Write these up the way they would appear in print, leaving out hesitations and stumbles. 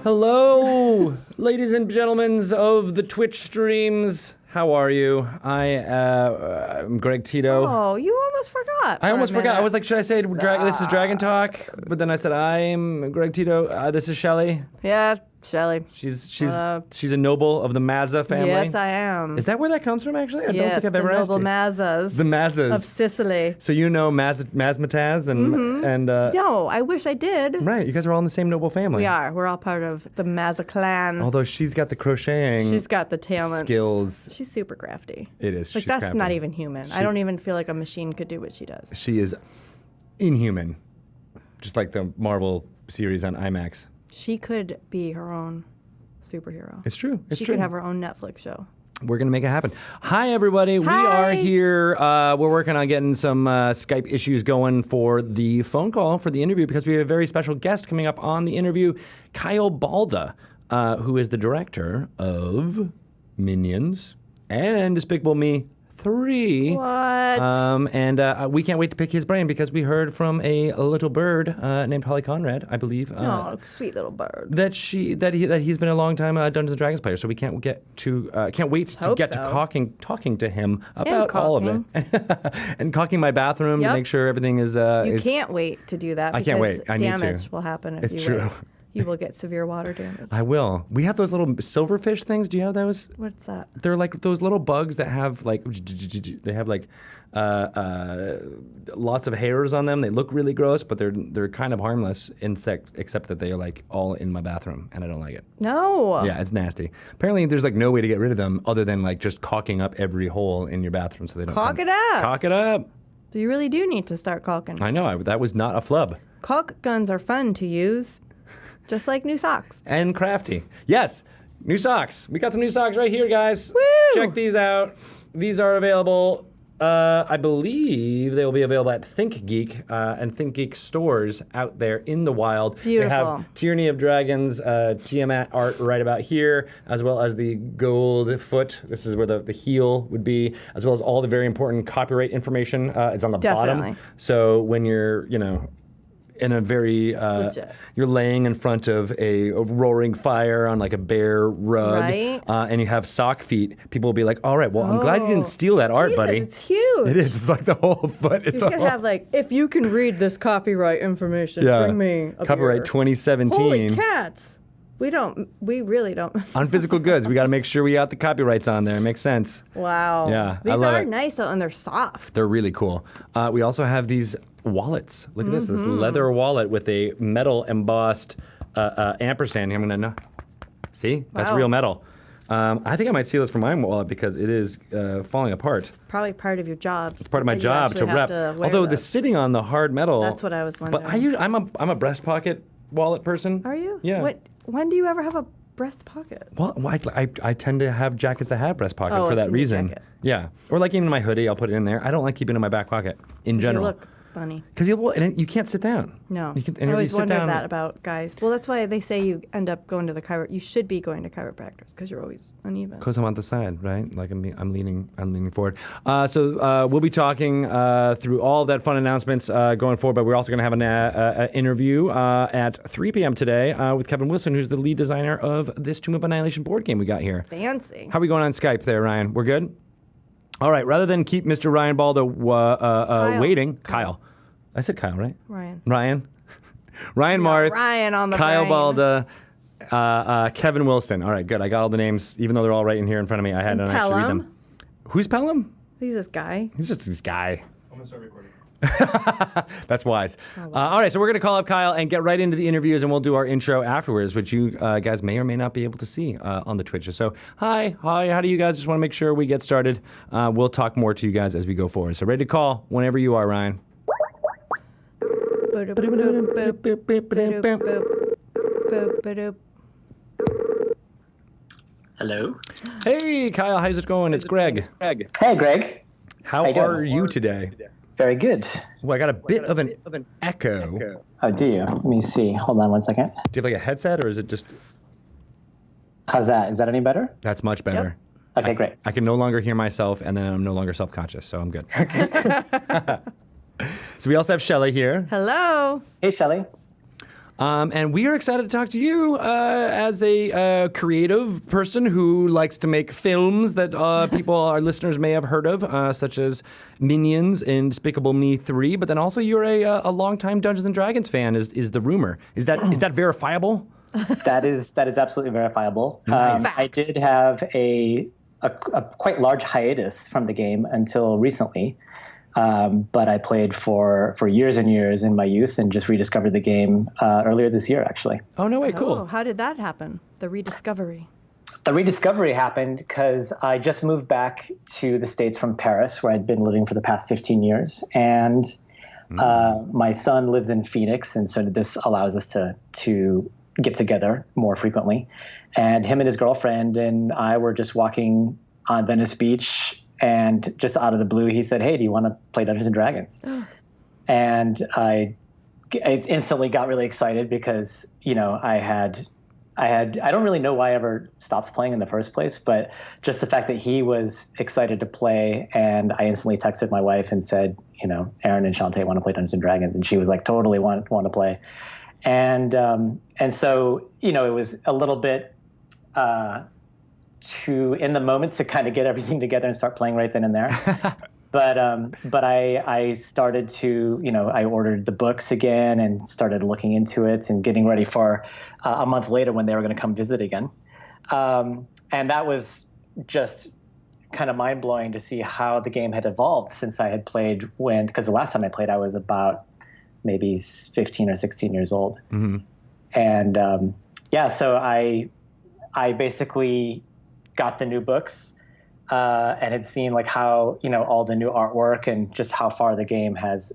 Hello, ladies and gentlemen of the Twitch streams. How are you? I'm Greg Tito. Oh, you almost forgot. I almost forgot. I was like, should I say this is Dragon Talk? But then I said, I'm Greg Tito. This is Shelly. Yeah, Shelly. She's a noble of the Mazza family. Yes, I am. Is that where that comes from, actually? I don't think I've ever asked asked you. the Mazzas. The Mazzas. Of Sicily. So you know Mazmataz and No, I wish I did. right, you guys are all in the same noble family. We are. We're all part of the Mazza clan. Although she's got the crocheting She's got the talent. skills. She's super crafty. It is. Like, She's that's crafty. not even human. I don't even feel like a machine could do what she does. She is inhuman. Just like the Marvel series on IMAX. She could be her own superhero. It's true. It's She true. could have her own Netflix show. We're going to make it happen. Hi, everybody. We Hi. are here. We're working on getting some Skype issues going for the phone call for the interview because we have a very special guest coming up on the interview, Kyle Balda, who is the director of Minions and Despicable Me 3. What? And we can't wait to pick his brain because we heard from a little bird named Holly Conrad, I believe. Oh, sweet little bird. That he's been a long time Dungeons and Dragons player, so we can't wait to get to talking to him about all of it, and caulking my bathroom to make sure everything is. You can't wait to do that. I can't wait. I need to. Damage will happen if It's you true. wait. You will get severe water damage. I will. We have those little silverfish things. Do you have those? What's that? They're like those little bugs that have like they have like lots of hairs on them. They look really gross, but they're kind of harmless insects, except that they are like all in my bathroom, and I don't like it. No. Yeah, it's nasty. Apparently, there's like no way to get rid of them other than like just caulking up every hole in your bathroom so they don't. Caulk it up. Caulk it up. So you really do need to start caulking. I know. That was not a flub. Caulk guns are fun to use, just like new socks. And crafty. Yes, new socks. We got some new socks right here, guys. Woo! Check these out. These are available. I believe they will be available at ThinkGeek and ThinkGeek stores out there in the wild. Beautiful. They have Tyranny of Dragons, Tiamat art right about here, as well as the gold foot. This is where the heel would be, as well as all the very important copyright information. It's on the bottom. Definitely. So when you're, in a very, legit. you're laying in front of a roaring fire on like a bare rug, Right. And you have sock feet, people will be like, all right, well, I'm glad you didn't steal that art, Jesus, buddy. it's huge. It is. It's like the whole foot. It's You the should whole, have like, if you can read this copyright information, yeah. bring me a Copyright beer. 2017. Holy cats. We really don't. On physical goods, we got to make sure we got the copyrights on there. It makes sense. Wow. Yeah, I These love are it. nice though, and they're soft. They're really cool. We also have these wallets. Look at this Mm-hmm. leather wallet with a metal embossed ampersand. I'm gonna see. That's Wow. real metal. I think I might steal this from my wallet because it is falling apart. Probably part of your job. Part of my job to rep. Although the sitting on the hard metal. That's what I was wondering. But I'm a breast pocket wallet person. Are you? Yeah. When do you ever have a breast pocket? Well, I tend to have jackets that have breast pocket Oh, for it's that in your reason. jacket. Yeah. Or like even in my hoodie, I'll put it in there. I don't like keeping it in my back pocket in general. You look funny. Because you can't sit down. No. You can, I always wondered that about guys. Well, that's why they say you end up going to the you should be going to chiropractors because you're always uneven. Because I'm on the side, right? Like I'm leaning forward. So we'll be talking through all of that fun announcements going forward. But we're also going to have an interview at 3 p.m. today with Kevin Wilson, who's the lead designer of this Tomb of Annihilation board game we got here. Fancy. How are we going on Skype there, Ryan? We're good? All right, rather than keep Mr. Ryan Balda waiting, Kyle. I said Kyle, right? Ryan. Ryan Marth. Ryan on the Kyle brain. Balda, Kevin Wilson. All right, good. I got all the names, even though they're all right in here in front of me. I had to actually read them. Who's Pelham? He's this guy. He's just this guy. I'm gonna start recording. That's wise. All right, so we're going to call up Kyle and get right into the interviews, and we'll do our intro afterwards, which you guys may or may not be able to see on the Twitch. So, hi, how do you guys? Just want to make sure we get started. We'll talk more to you guys as we go forward. So, ready to call whenever you are, Ryan. Hello. Hey, Kyle, how's it going? It's Greg. Hey, Greg. How are you today? Very good. Well, I got a bit of an echo. Oh, do you? Let me see. Hold on one second. Do you have like a headset, or is it just? How's that? Is that any better? That's much better. Okay, great. I can no longer hear myself, and then I'm no longer self-conscious, so I'm good. So we also have Shelly here. Hello. Hey, Shelly. And we are excited to talk to you as a creative person who likes to make films that people, our listeners, may have heard of, such as Minions and Despicable Me 3. But then also you're a longtime Dungeons and Dragons fan, is the rumor. Is that verifiable? That is absolutely verifiable. Nice. I did have a quite large hiatus from the game until recently. But I played for years and years in my youth and just rediscovered the game earlier this year, actually. Oh, no way. Cool. Oh, how did that happen? The rediscovery. The rediscovery happened because I just moved back to the States from Paris, where I'd been living for the past 15 years. And my son lives in Phoenix, and so this allows us to get together more frequently. And him and his girlfriend and I were just walking on Venice Beach, and just out of the blue, he said, "Hey, do you want to play Dungeons and Dragons?" And I instantly got really excited because, I don't really know why I ever stopped playing in the first place, but just the fact that he was excited to play, and I instantly texted my wife and said, Aaron and Shantae want to play Dungeons and Dragons, and she was like, totally want to play. And so, it was a little bit in the moment to kind of get everything together and start playing right then and there. But I started to, I ordered the books again and started looking into it and getting ready for a month later when they were going to come visit again. And that was just kind of mind blowing to see how the game had evolved since I had played because the last time I played, I was about maybe 15 or 16 years old. Mm-hmm. And so I basically got the new books and had seen like how all the new artwork and just how far the game has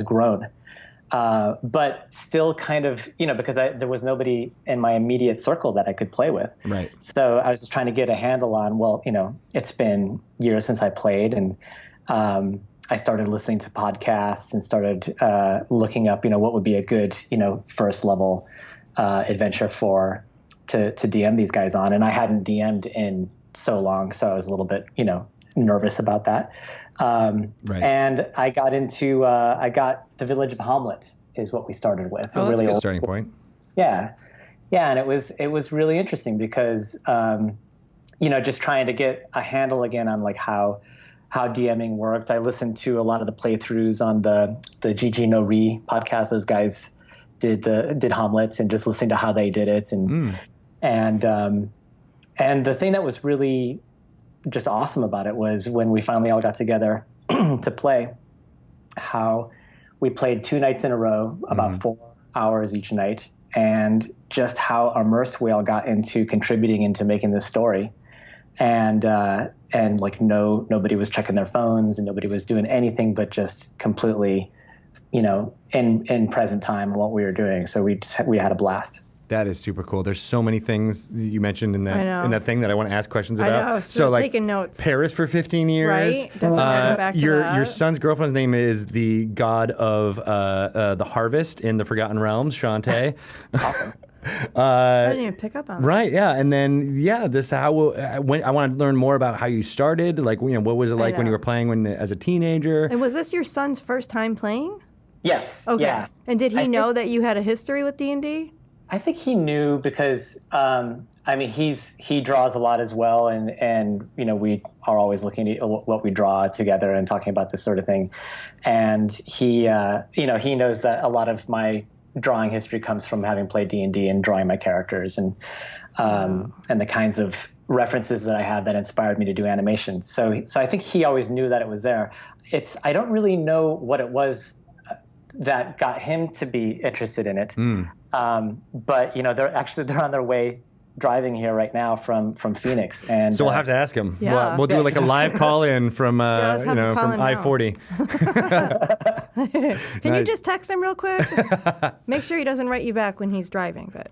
grown, but still kind of because there was nobody in my immediate circle that I could play with. Right. So I was just trying to get a handle on it's been years since I played, and I started listening to podcasts and started looking up what would be a good first level adventure to DM these guys on. And I hadn't DM'd in so long, so I was a little bit, nervous about that. Right. And I got into, I got the Village of Hamlet is what we started with. Oh, that's a good starting point. Yeah. Yeah. And it was really interesting because, just trying to get a handle again on like how DMing worked. I listened to a lot of the playthroughs on the GG No Re podcast. Those guys did Hamlet, and just listening to how they did it. And the thing that was really just awesome about it was when we finally all got together to play, how we played 2 nights in a row, about 4 hours each night, and just how immersed we all got into contributing into making this story. And like nobody was checking their phones, and nobody was doing anything but just completely, in present time what we were doing. So we had a blast. That is super cool. There's so many things you mentioned in that thing that I want to ask questions about. I know. So like taking notes. Paris for 15 years. Right. Definitely back to that. Your son's girlfriend's name is the god of the harvest in the Forgotten Realms, Shantae. Awesome. I didn't even pick up on that. Right, yeah, and then I want to learn more about how you started. Like, what was it like when you were playing as a teenager? And was this your son's first time playing? Yes. Okay. Yeah. And did he know that you had a history with D&D? I think he knew because he draws a lot as well, and we are always looking at what we draw together and talking about this sort of thing, and he knows that a lot of my drawing history comes from having played D&D and drawing my characters and the kinds of references that I have that inspired me to do animation. So I think he always knew that it was there. I don't really know what it was that got him to be interested in it. But they're on their way driving here right now from Phoenix, and so we'll have to ask him. Yeah. We'll do like a live call in from from I-40. Can you just text him real quick? Make sure he doesn't write you back when he's driving. But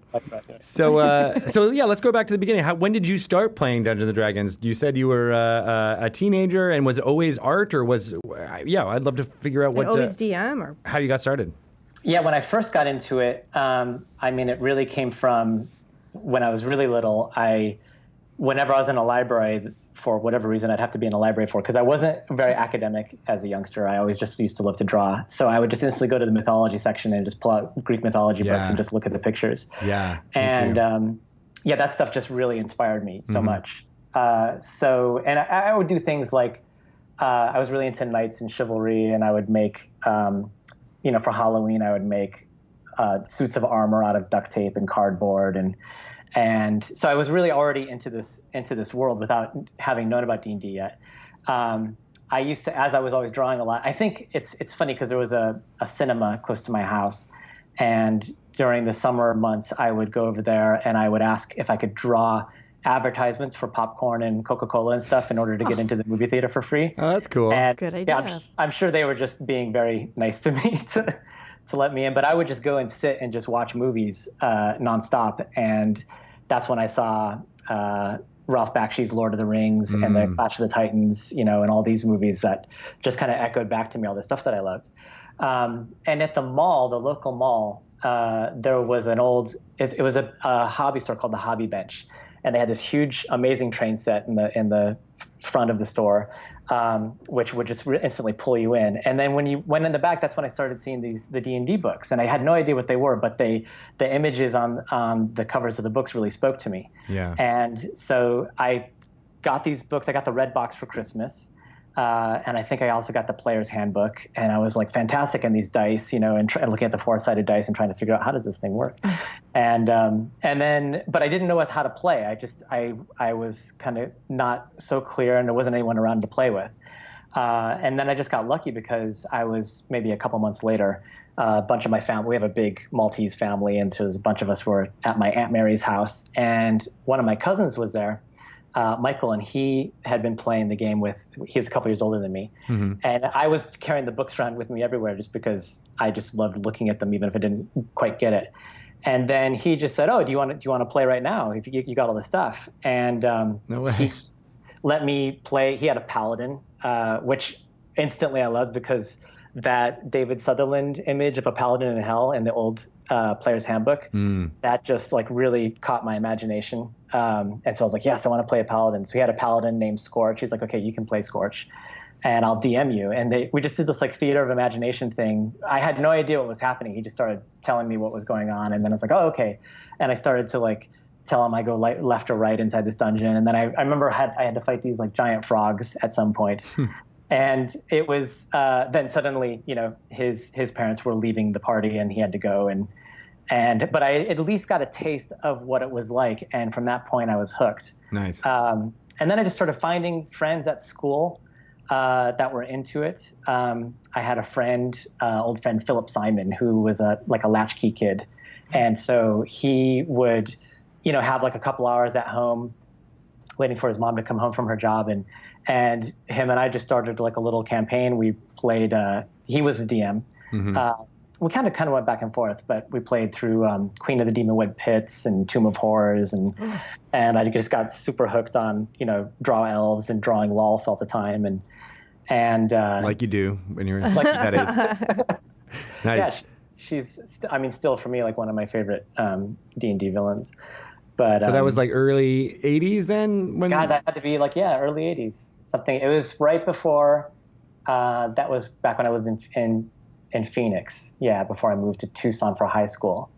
so let's go back to the beginning. When did you start playing Dungeons and Dragons? You said you were a teenager, and was it always art, or was I'd love to figure out always DM or how you got started. Yeah, when I first got into it, it really came from when I was really little. Whenever I was in a library for whatever reason, I'd have to be in a library for, because I wasn't very academic as a youngster. I always just used to love to draw. So I would just instantly go to the mythology section and just pull out Greek mythology books and just look at the pictures. Yeah. And that stuff just really inspired me so much. And I would do things like, I was really into knights and chivalry, and I would make, for Halloween, I would make suits of armor out of duct tape and cardboard, and so I was really already into this world without having known about D&D yet. I used to, as I was always drawing a lot. I think it's funny because there was a cinema close to my house, and during the summer months, I would go over there and I would ask if I could draw advertisements for popcorn and Coca-Cola and stuff in order to get into the movie theater for free. Oh, that's cool. And, good idea. Yeah, I'm sure they were just being very nice to me to let me in, but I would just go and sit and just watch movies nonstop. And that's when I saw Ralph Bakshi's Lord of the Rings and the Clash of the Titans, and all these movies that just kind of echoed back to me all the stuff that I loved. And at the mall, the local mall, there was it was a hobby store called the Hobby Bench. And they had this huge, amazing train set in the front of the store, which would just instantly pull you in. And then when you went in the back, that's when I started seeing the D&D books. And I had no idea what they were, but the images on the covers of the books really spoke to me. Yeah. And so I got these books. I got the red box for Christmas. And I think I also got the player's handbook, and I was like fantastic in these dice, and looking at the 4-sided dice and trying to figure out how does this thing work. And then, but I didn't know how to play. I was kind of not so clear, and there wasn't anyone around to play with. And then I just got lucky because I was maybe a couple months later, a bunch of my family, we have a big Maltese family. And so there's a bunch of us were at my Aunt Mary's house, and one of my cousins was there. Michael, and he had been playing the game he was a couple years older than me. And I was carrying the books around with me everywhere just because I just loved looking at them, even if I didn't quite get it. And then he just said, "Oh, do you want to play right now? If you got all the stuff." And no way. He let me play. He had a paladin, which instantly I loved because that David Sutherland image of a paladin in hell in the old player's handbook, that just like really caught my imagination. And so I was like, yes, I want to play a paladin. So he had a paladin named Scorch. He's like, okay, you can play Scorch and I'll DM you. And we just did this like theater of imagination thing. I had no idea what was happening. He just started telling me what was going on. And then I was like, oh, okay. And I started to like tell him I go left or right inside this dungeon. And then I remember I had to fight these like giant frogs at some point. And it was then suddenly, his parents were leaving the party and he had to go. But I at least got a taste of what it was like. And from that point, I was hooked. Nice. And then I just started finding friends at school that were into it. I had a friend, old friend, Philip Simon, who was a latchkey kid. And so he would, have like a couple hours at home waiting for his mom to come home from her job. And him and I just started like a little campaign. We played, he was the DM. We kind of went back and forth, but we played through Queen of the Demon Web Pits and Tomb of Horrors, and I just got super hooked on draw elves and drawing Lolth all the time, and like you do when you're like that age. Nice. Yeah, she's still for me like one of my favorite D&D villains. But so that was like early 80s then? God, that had to be like early 80s something. It was right before. That was back when I lived in Phoenix, before I moved to Tucson for high school.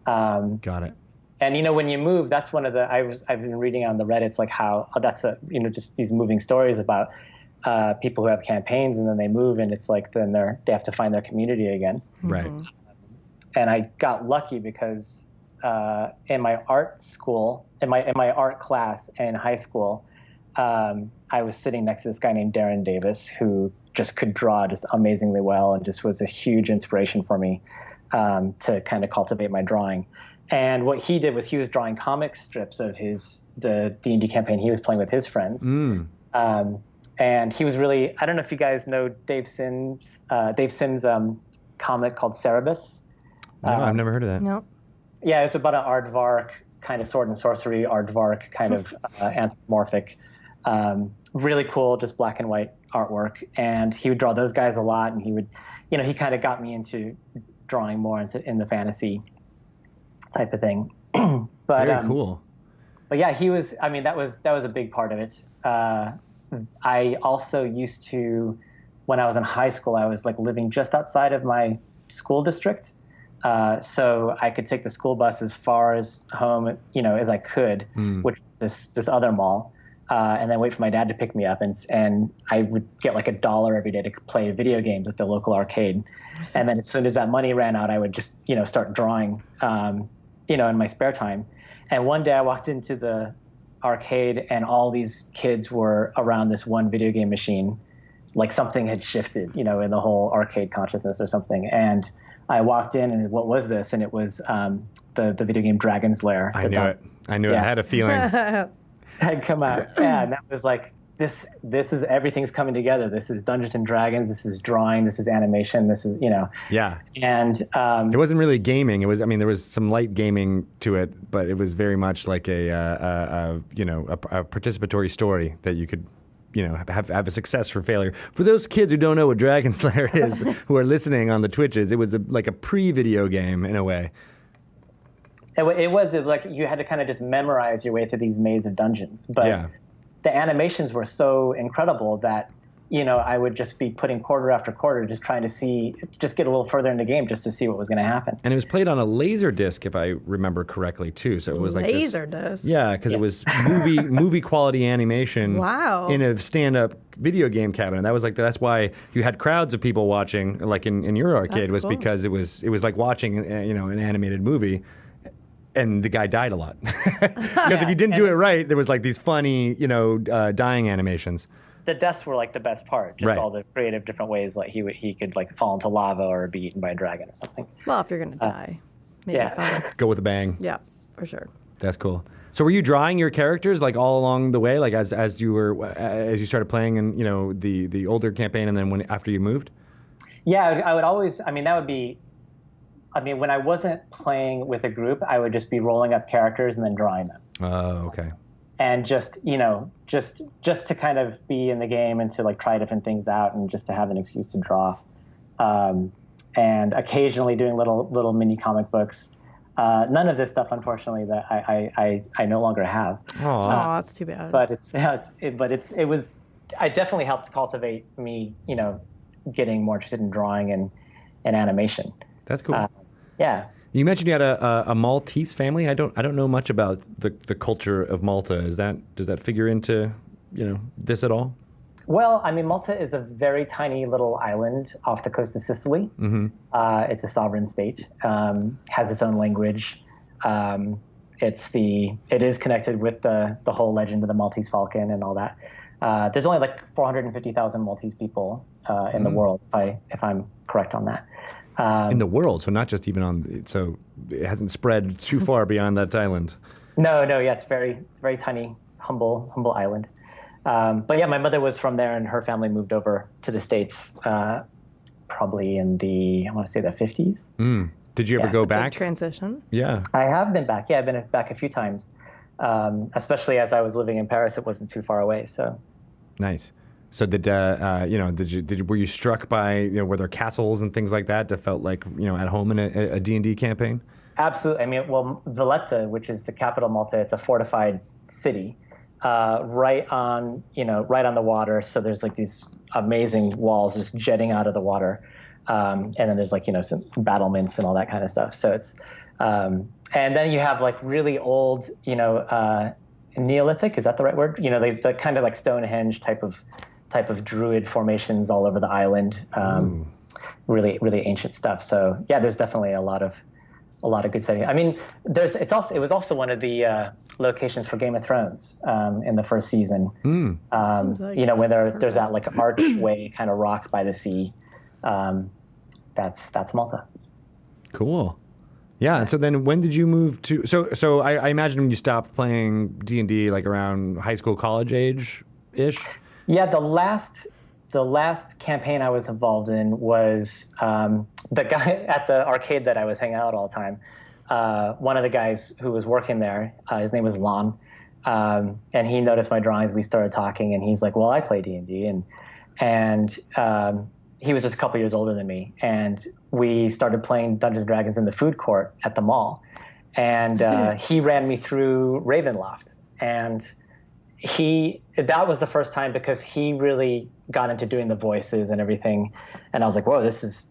Got it. And when you move, that's one of the I've been reading on the Reddits like how that's just these moving stories about people who have campaigns and then they move and it's like then they have to find their community again. Right. And I got lucky because in my art school, in my art class in high school, I was sitting next to this guy named Darren Davis who just could draw just amazingly well and just was a huge inspiration for me to kind of cultivate my drawing. And what he did was he was drawing comic strips of the D&D campaign he was playing with his friends. And he was really, I don't know if you guys know Dave Sims' comic called Cerebus. No, I've never heard of that. No. Yeah, it's about an aardvark kind of sword and sorcery aardvark kind of anthropomorphic. Really cool, just black and white artwork. And he would draw those guys a lot. And he would, he kind of got me into drawing more in the fantasy type of thing. But, very cool. But yeah, he was, that was a big part of it. I also used to, when I was in high school, I was like living just outside of my school district. So I could take the school bus as far as home, as I could, which is this other mall, and then wait for my dad to pick me up. And I would get like $1 every day to play video games at the local arcade. And then as soon as that money ran out, I would just, start drawing, in my spare time. And one day I walked into the arcade and all these kids were around this one video game machine, like something had shifted, in the whole arcade consciousness or something. And I walked in and what was this? And it was the video game Dragon's Lair. I knew it. I had a feeling. Had come out. Yeah, and that was like, this is everything's coming together. This is Dungeons and Dragons. This is drawing. This is animation. This is, Yeah. And it wasn't really gaming. It was, there was some light gaming to it, but it was very much like a participatory story that you could, have a success for failure. For those kids who don't know what Dragon's Lair is, who are listening on the Twitches, it was like a pre-video game in a way. It was like you had to kind of just memorize your way through these maze of dungeons. But the animations were so incredible that, I would just be putting quarter after quarter, just trying to get a little further in the game just to see what was going to happen. And it was played on a laser disc, if I remember correctly, too. So it was like laser disc. Yeah, because it was movie quality animation. Wow. In a stand-up video game cabinet. That's why you had crowds of people watching, like in your arcade, was cool. Because it was like watching an animated movie. And the guy died a lot because if you didn't do it right, there was like these funny, dying animations. The deaths were like the best part, just all the creative different ways like he could like fall into lava or be eaten by a dragon or something. Well, if you're gonna die, maybe fun. Go with a bang. Yeah, for sure. That's cool. So were you drawing your characters like all along the way, like as you started playing in the older campaign, and then after you moved? Yeah, I would always. That would be. When I wasn't playing with a group, I would just be rolling up characters and then drawing them. Oh, okay. And just to kind of be in the game and to like try different things out and just to have an excuse to draw. And occasionally doing little mini comic books. None of this stuff, unfortunately, that I no longer have. Oh, that's too bad. But it was. I definitely helped cultivate me, getting more interested in drawing and animation. That's cool. Yeah. You mentioned you had a Maltese family. I don't know much about the culture of Malta. Does that figure into this at all? Well, Malta is a very tiny little island off the coast of Sicily. Mm-hmm. It's a sovereign state. Has its own language. It is connected with the whole legend of the Maltese Falcon and all that. There's only like 450,000 Maltese people in the world, if I'm correct on that. In the world, so not just even so it hasn't spread too far beyond that island. No, yeah, it's very tiny, humble island. But yeah, my mother was from there, and her family moved over to the States probably in the 50s. Mm. Did you ever go back? Big transition. Yeah, I have been back. Yeah, I've been back a few times, especially as I was living in Paris. It wasn't too far away, so. Nice. So were you struck by, were there castles and things like that felt like, at home in a D&D campaign? Absolutely. Valletta, which is the capital of Malta, it's a fortified city, right on the water. So there's like these amazing walls just jetting out of the water. And then there's like, some battlements and all that kind of stuff. So it's, and then you have like really old, Neolithic, is that the right word? The kind of like Stonehenge type of druid formations all over the island. Really, really ancient stuff. So yeah, there's definitely a lot of good setting. It was also one of the locations for Game of Thrones in the first season. When there's that like archway kind of rock by the sea. That's Malta. Cool. Yeah. And so then when did you move to? So I imagine when you stopped playing D&D like around high school, college age ish. Yeah, the last campaign I was involved in was the guy at the arcade that I was hanging out all the time. One of the guys who was working there, his name was Lon, and he noticed my drawings. We started talking, and he's like, "Well, I play D&D," and he was just a couple years older than me, and we started playing Dungeons and Dragons in the food court at the mall, and he ran me through Ravenloft, and that was the first time because he really got into doing the voices and everything, and I was like, whoa, this is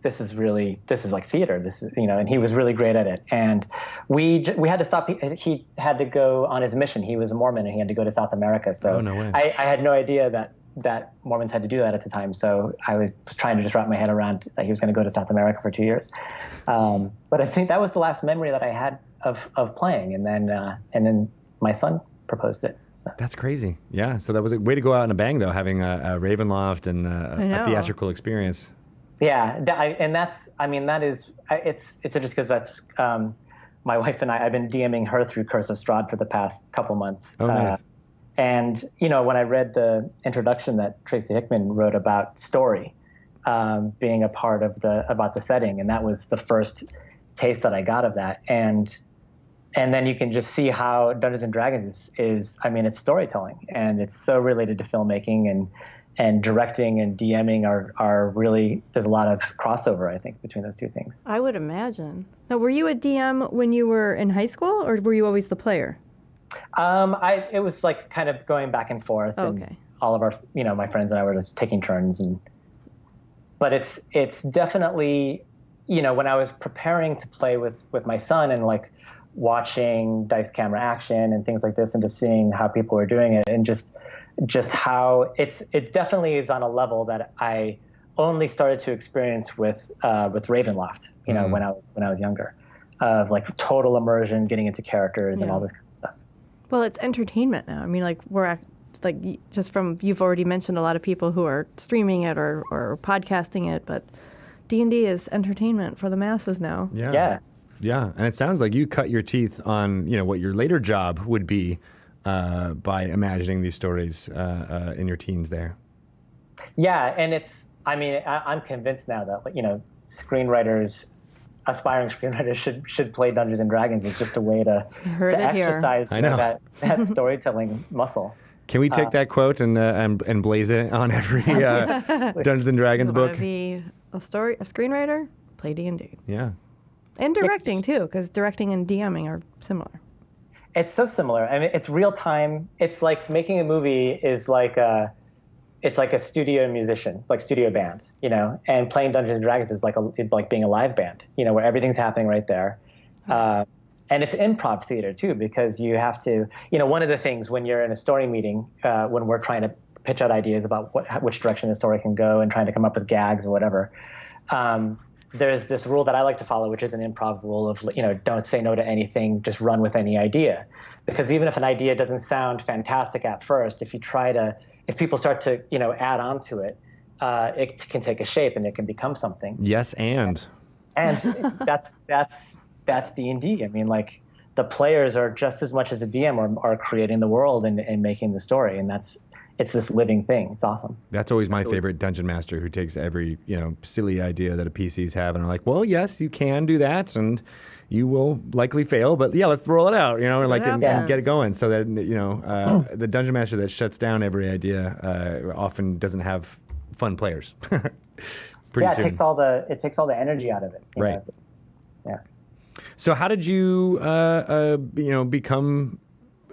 like theater. This is, and he was really great at it. And we had to stop. He had to go on his mission. He was a Mormon and he had to go to South America. So no way. I had no idea that Mormons had to do that at the time. So I was trying to just wrap my head around that he was going to go to South America for 2 years. But I think that was the last memory that I had of playing, and then my son proposed it. That's crazy. Yeah. So that was a way to go out in a bang, though, having a Ravenloft and a theatrical experience. Yeah. It's just because that's my wife and I've been DMing her through Curse of Strahd for the past couple months. Oh, nice. And, when I read the introduction that Tracy Hickman wrote about story being a part of about the setting, and that was the first taste that I got of that. And then you can just see how Dungeons and Dragons is it's storytelling, and it's so related to filmmaking and directing and DMing are really, there's a lot of crossover, I think, between those two things. I would imagine. Now, were you a DM when you were in high school, or were you always the player? It was like kind of going back and forth. Oh, and okay. all of our, my friends and I were just taking turns, but it's definitely, when I was preparing to play with my son and like watching dice camera action and things like this, and just seeing how people were doing it, and just how it definitely is on a level that I only started to experience with Ravenloft, when I was younger, of like total immersion, getting into characters and all this kind of stuff. Well, it's entertainment now. I mean, like just from, you've already mentioned a lot of people who are streaming it or podcasting it, but D&D is entertainment for the masses now. Yeah. Yeah, and it sounds like you cut your teeth on, what your later job would be by imagining these stories in your teens there. Yeah, and I'm convinced now that, aspiring screenwriters should play Dungeons and Dragons. It's just a way to exercise that storytelling muscle. Can we take that quote and blaze it on every Dungeons and Dragons book? Want to be a screenwriter? Play D&D. Yeah. And directing, too, because directing and DMing are similar. It's so similar. I mean, it's real time. It's like making a movie is like a studio musician, like studio bands, and playing Dungeons and Dragons is like being a live band, where everything's happening right there. And it's improv theater, too, because you have to, one of the things when you're in a story meeting, when we're trying to pitch out ideas about which direction the story can go and trying to come up with gags or whatever, there's this rule that I like to follow, which is an improv rule of, don't say no to anything, just run with any idea. Because even if an idea doesn't sound fantastic at first, if people start to, add on to it, it can take a shape and it can become something. Yes, and that's D&D. I mean, like, the players are just as much as a DM are creating the world and making the story, and it's this living thing. It's awesome. That's always my favorite dungeon master, who takes every, silly idea that a PCs have and are like, well, yes, you can do that, and you will likely fail, but yeah, let's roll it out, and get it going. So that, the dungeon master that shuts down every idea often doesn't have fun players. Pretty soon. It takes all the energy out of it. Right. Yeah. So how did you, become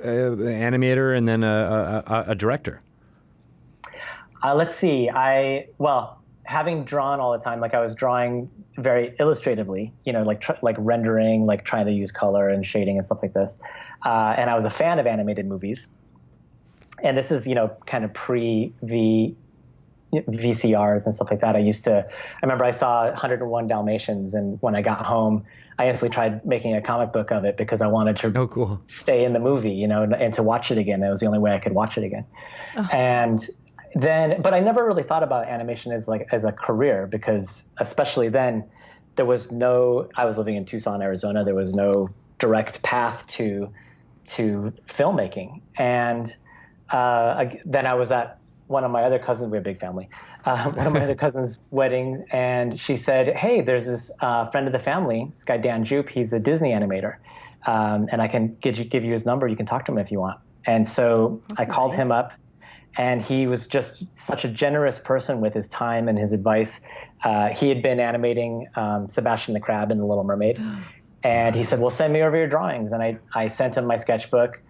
an animator and then a director? Let's see. Having drawn all the time, like I was drawing very illustratively, like rendering, like trying to use color and shading and stuff like this. And I was a fan of animated movies. And this is, kind of VCRs and stuff like that. I remember I saw 101 Dalmatians, and when I got home, I instantly tried making a comic book of it because I wanted to stay in the movie, and to watch it again. That was the only way I could watch it again. Oh. But I never really thought about animation as a career, because especially then I was living in Tucson, Arizona. There was no direct path to filmmaking. And then I was at one of my other cousins, we have a big family, one of my other cousins' wedding, and she said, hey, there's this friend of the family, this guy Dan Jupe, he's a Disney animator, and I can give you his number, you can talk to him if you want. And so I called him up, and he was just such a generous person with his time and his advice. He had been animating Sebastian the Crab in The Little Mermaid, and he said, well, send me over your drawings. And I sent him my sketchbook,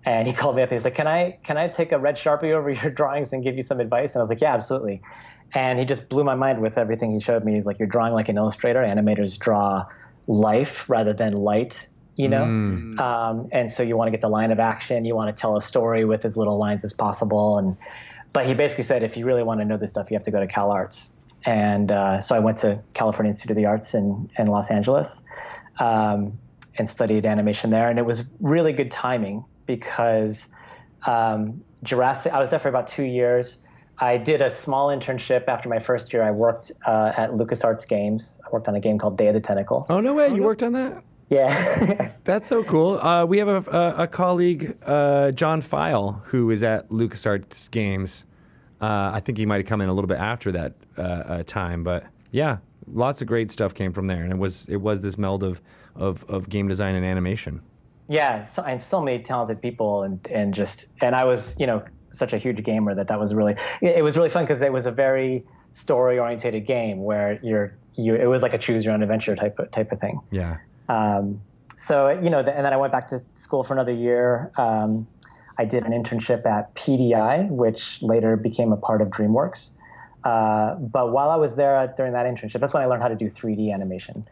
And he called me up. He's like, can I take a red Sharpie over your drawings and give you some advice? And I was like, yeah, absolutely. And he just blew my mind with everything he showed me. He's like, you're drawing like an illustrator. Animators draw life rather than light, you know? And so you want to get the line of action. You want to tell a story with as little lines as possible. But he basically said, if you really want to know this stuff, you have to go to CalArts. And so I went to California Institute of the Arts in Los Angeles and studied animation there. And it was really good timing because Jurassic, I was there for about 2 years. I did a small internship after my first year. I worked at LucasArts Games. I worked on a game called Day of the Tentacle. Oh, no way. You worked on that? Yeah. That's so cool. We have a colleague, John File, who is at LucasArts Games. I think he might have come in a little bit after that time, but yeah, lots of great stuff came from there, and it was this meld of game design and animation. Yeah, and so many talented people, and I was, such a huge gamer that was really, it was really fun because it was a very story oriented game where it was like a choose your own adventure type of thing. Yeah. So and then I went back to school for another year. I did an internship at PDI, which later became a part of DreamWorks. But while I was there during that internship, that's when I learned how to do 3D animation.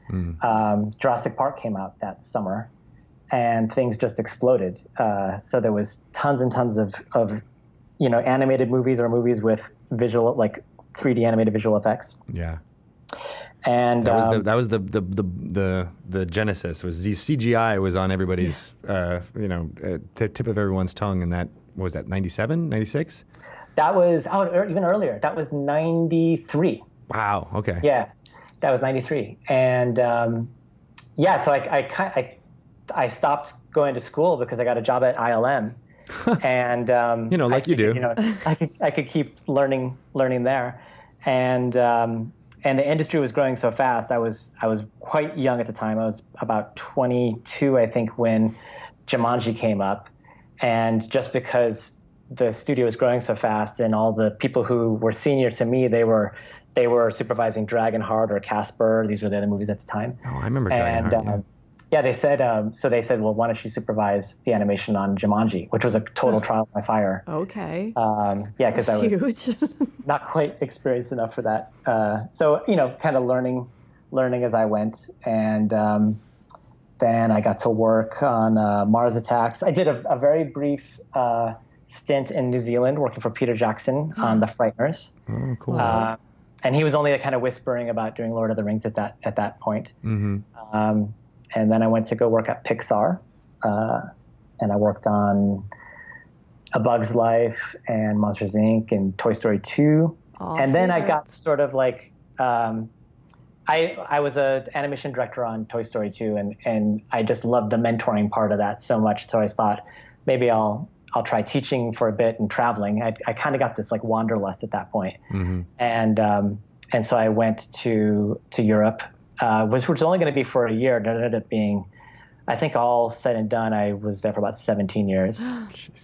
Jurassic Park came out that summer, and things just exploded. So there was tons and tons of animated movies or movies with visual, like 3D animated visual effects. Yeah. And that was the genesis. Was CGI was on everybody's tip of everyone's tongue, and that what was that 97, 96? That was even earlier. That was 93. Wow. Okay. Yeah, that was 93, and so I stopped going to school because I got a job at ILM, and like you do. I could keep learning there, and the industry was growing so fast. I was quite young at the time. I was about 22, I think, when Jumanji came up. And just because the studio was growing so fast, and all the people who were senior to me, they were supervising Dragonheart or Casper. These were the other movies at the time. Oh, I remember Dragonheart. They said, well, why don't you supervise the animation on Jumanji, which was a total trial by fire. Okay. Because I was huge. not quite experienced enough for that. So kind of learning as I went. And then I got to work on Mars Attacks. I did a very brief stint in New Zealand working for Peter Jackson on The Frighteners. Oh, cool. And he was only kind of whispering about doing Lord of the Rings at that point. Mm-hmm. And then I went to go work at Pixar, and I worked on A Bug's Life and Monsters, Inc. and Toy Story 2. And then I got sort of like, I was an animation director on Toy Story 2, and I just loved the mentoring part of that so much. So I thought maybe I'll try teaching for a bit and traveling. I kind of got this like wanderlust at that point. Mm-hmm. And so I went to Europe. Which was only going to be for a year. It ended up being, I think all said and done, I was there for about 17 years.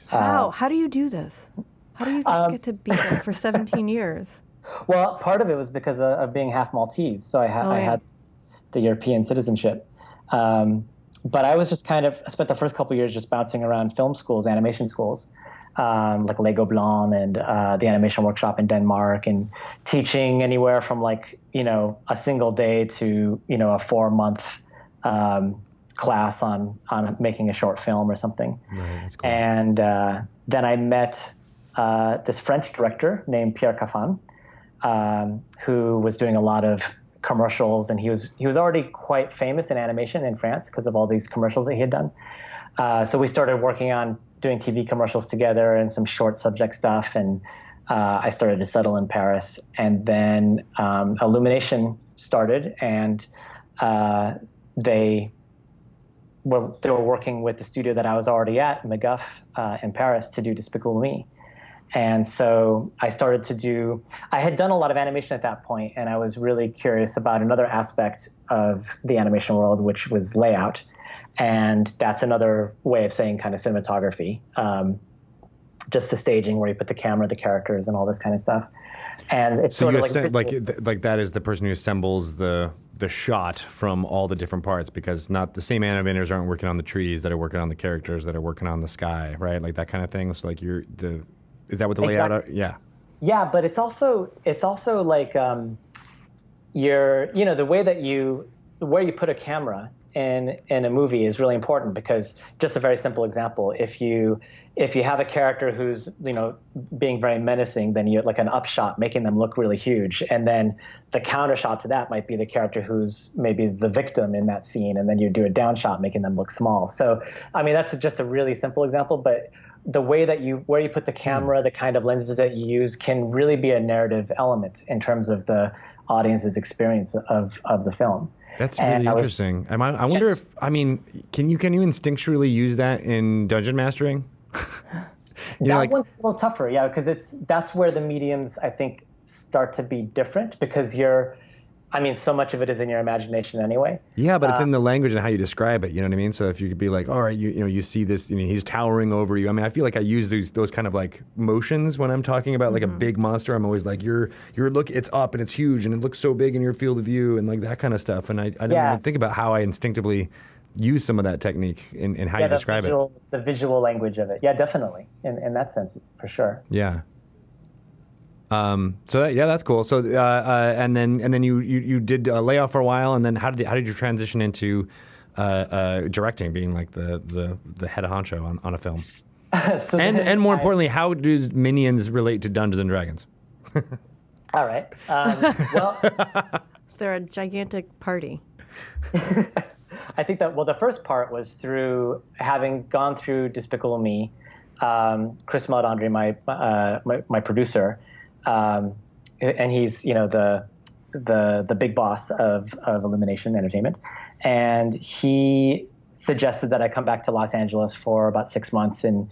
How do you do this? How do you just get to be there for 17 years? Well, part of it was because of being half Maltese. So I had the European citizenship. But I was just I spent the first couple of years just bouncing around film schools, animation schools, like Lego Blanc and the Animation Workshop in Denmark, and teaching anywhere from a single day to a 4-month class on making a short film or something. Right, that's cool. And then I met this French director named Pierre Caffan, who was doing a lot of commercials, and he was already quite famous in animation in France because of all these commercials that he had done. So we started working on doing TV commercials together and some short subject stuff, and I started to settle in Paris. And then Illumination started, and they were working with the studio that I was already at, McGuff, in Paris, to do Despicable Me. And so I had done a lot of animation at that point, and I was really curious about another aspect of the animation world, which was layout. And that's another way of saying kind of cinematography. just the staging where you put the camera, the characters, and all this kind of stuff. And it's So sort you of like that is the person who assembles the shot from all the different parts, because not the same animators aren't working on the trees that are working on the characters that are working on the sky, right? Like that kind of thing. So like is that what the layout are? Yeah. Yeah, but it's also like the way that where you put a camera in a movie is really important, because just a very simple example, if you have a character who's being very menacing, then you like an upshot making them look really huge, and then the counter shot to that might be the character who's maybe the victim in that scene, and then you do a down shot making them look small. So I mean, that's just a really simple example, but the way that where you put the camera, the kind of lenses that you use can really be a narrative element in terms of the audience's experience of the film. That's really interesting. I wonder if, can you instinctually use that in dungeon mastering? That one's a little tougher, yeah, because that's where the mediums, I think, start to be different, because so much of it is in your imagination anyway. Yeah, but it's in the language and how you describe it. You know what I mean? So if you could be like, all right, you see this, he's towering over you. I mean, I feel like I use those kind of like motions when I'm talking about like a big monster. I'm always like, your look, it's up and it's huge and it looks so big in your field of view and like that kind of stuff. And I didn't even think about how I instinctively use some of that technique in how you describe it. The visual language of it. Yeah, definitely. In that sense, it's for sure. Yeah. That's cool. So, and then you did lay off for a while, and then how did you transition into directing, being like the head honcho on a film? And more importantly, how does Minions relate to Dungeons and Dragons? All right. Well, they're a gigantic party. I think that the first part was through having gone through Despicable Me. Chris Maudandri, my producer. And he's the big boss of Illumination Entertainment, and he suggested that I come back to Los Angeles for about 6 months and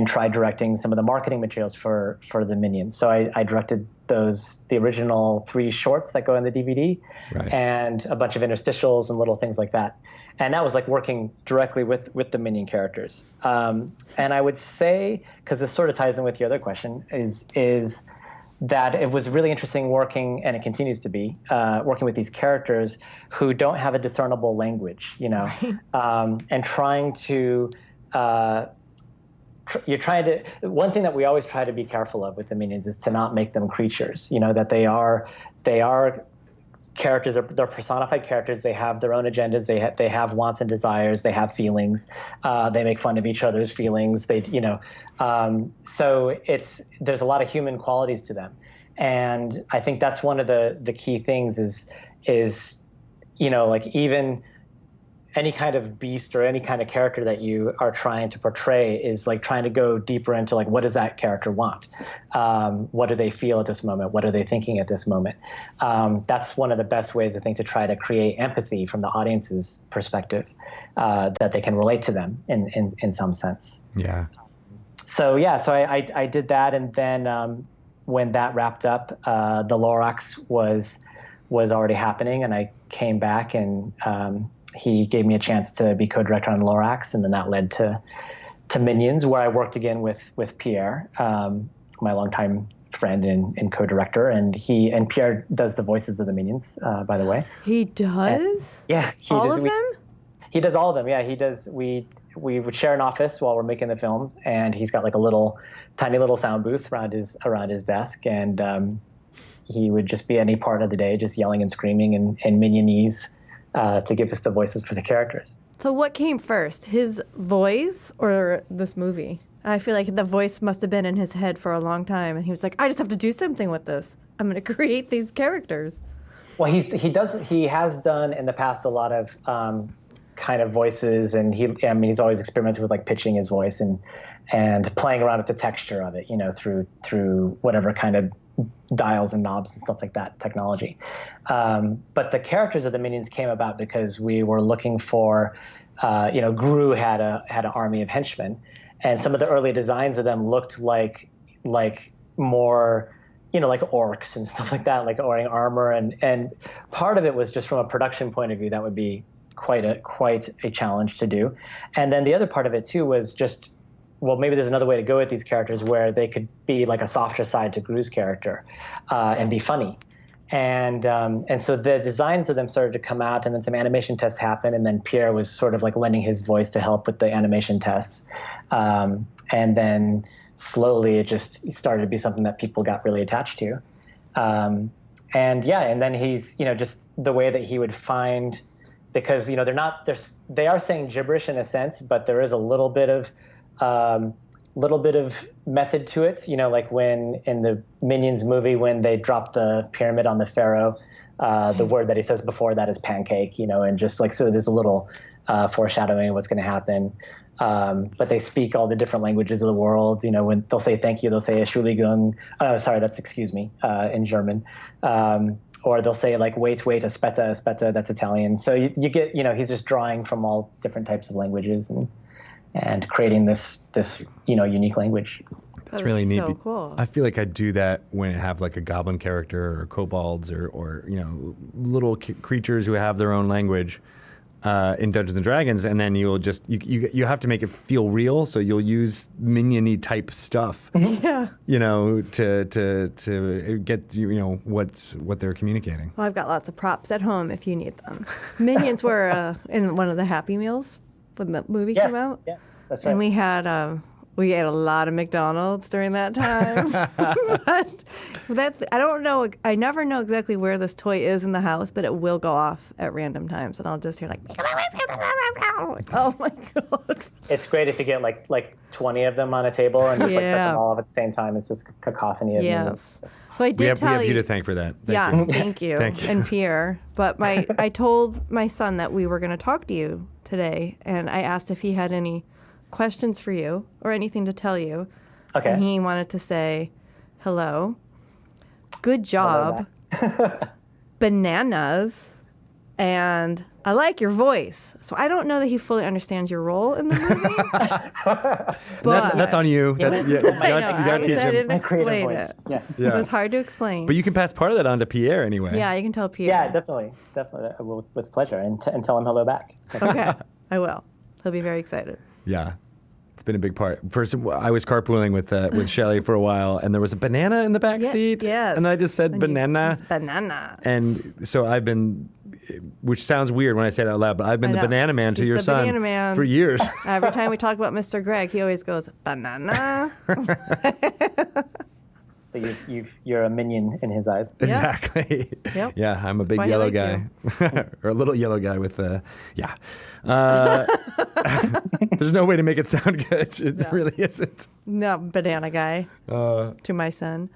try directing some of the marketing materials for the Minions. So I directed the original 3 shorts that go in the DVD, right, and a bunch of interstitials and little things like that. And that was like working directly with the Minion characters. And I would say, because this sort of ties in with your other question, is that it was really interesting working, and it continues to be, working with these characters who don't have a discernible language, right. And trying to, one thing that we always try to be careful of with the Minions is to not make them creatures, that they are characters, they're personified characters. They have their own agendas. They have wants and desires. They have feelings. They make fun of each other's feelings. So there's a lot of human qualities to them, and I think that's one of the key things is like even any kind of beast or any kind of character that you are trying to portray is like trying to go deeper into like, what does that character want? What do they feel at this moment? What are they thinking at this moment? That's one of the best ways, I think, to try to create empathy from the audience's perspective, that they can relate to them in some sense. Yeah. So I did that. And then when that wrapped up, the Lorax was already happening, and I came back and he gave me a chance to be co-director on Lorax, and then that led to Minions, where I worked again with Pierre, my longtime friend and co-director, and Pierre does the voices of the Minions, by the way. He does? Yeah. All of them? He does all of them, yeah. He does. We would share an office while we're making the films, and he's got like a tiny little sound booth around his desk, and he would just be any part of the day just yelling and screaming and Minionese, to give us the voices for the characters. So what came first, his voice or this movie? I feel like the voice must have been in his head for a long time, and he was like, I just have to do something with this. I'm going to create these characters. Well, he has done in the past a lot of kind of voices, and he's always experimented with like pitching his voice and playing around with the texture of it, through whatever kind of dials and knobs and stuff like that technology. But the characters of the Minions came about because we were looking for, Gru had an army of henchmen, and some of the early designs of them looked like more, like orcs and stuff like that, like wearing armor. And part of it was just from a production point of view, that would be quite a challenge to do. And then the other part of it too was just well, maybe there's another way to go with these characters where they could be like a softer side to Gru's character and be funny. And so the designs of them started to come out, and then some animation tests happened, and then Pierre was sort of like lending his voice to help with the animation tests. And then slowly it just started to be something that people got really attached to. And then he's, just the way that he would find, because, they are saying gibberish in a sense, but there is a little bit of method to it, like when in the Minions movie, when they drop the pyramid on the pharaoh, the word that he says before that is pancake, and just like, so there's a little foreshadowing of what's going to happen. But they speak all the different languages of the world. When they'll say thank you, they'll say Entschuldigung. Sorry, that's excuse me in German. Or they'll say like wait, aspetta, that's Italian. So you get, he's just drawing from all different types of languages and creating this unique language. That's really neat. So cool. I feel like I do that when I have like a goblin character or kobolds or little creatures who have their own language. In Dungeons and Dragons, and then you'll just you have to make it feel real, so you'll use minion-y type stuff, Yeah. to get what they're communicating. Well, I've got lots of props at home if you need them. Minions were in one of the Happy Meals when the movie came out. Yeah, that's right. And we ate a lot of McDonald's during that time. But I don't know. I never know exactly where this toy is in the house, but it will go off at random times, and I'll just hear like, oh my God. It's great if you get like 20 of them on a table and just like set them all off at the same time. It's just cacophony of them. Yes. So I did We have tell you to thank for that. Thank you. Thank you. And Pierre. But I told my son that we were going to talk to you today, and I asked if he had any questions for you or anything to tell you. Okay. And he wanted to say, hello, good job, bananas, and I like your voice. So I don't know that he fully understands your role in the movie. But That's on you. That's, you got to teach I him. didn't My creative explain voice. it. Yeah. It was hard to explain. But you can pass part of that on to Pierre anyway. Yeah, you can tell Pierre. Yeah, definitely. I will, with pleasure, and tell him hello back. Okay, I will. He'll be very excited. Yeah. It's been a big part. First, I was carpooling with Shelly for a while, and there was a banana in the back seat. Yes. And I just said banana. Banana. And so I've been, which sounds weird when I say it out loud, but I've been I the know. banana man to He's your the son banana man. for years. Every time we talk about Mr. Greg, he always goes, banana. So you're a minion in his eyes. Exactly. Yep. Yeah, I'm a big why he yellow likes guy. Or a little yellow guy with, yeah. There's no way to make it sound good. It really isn't. No, banana guy to my son.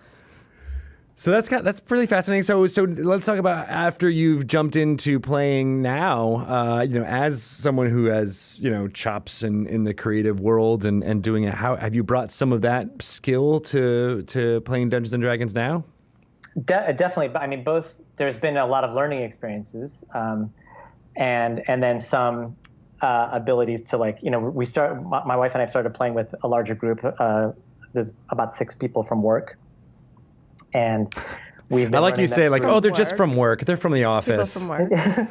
So that's really fascinating. So let's talk about after you've jumped into playing now, as someone who has, chops in the creative world and doing it. How have you brought some of that skill to playing Dungeons and Dragons now? Definitely. I mean, both. There's been a lot of learning experiences, and then some abilities to my wife and I started playing with a larger group. There's about 6 people from work. And we've been I like you say they're just work. from work. They're from the office. People from work.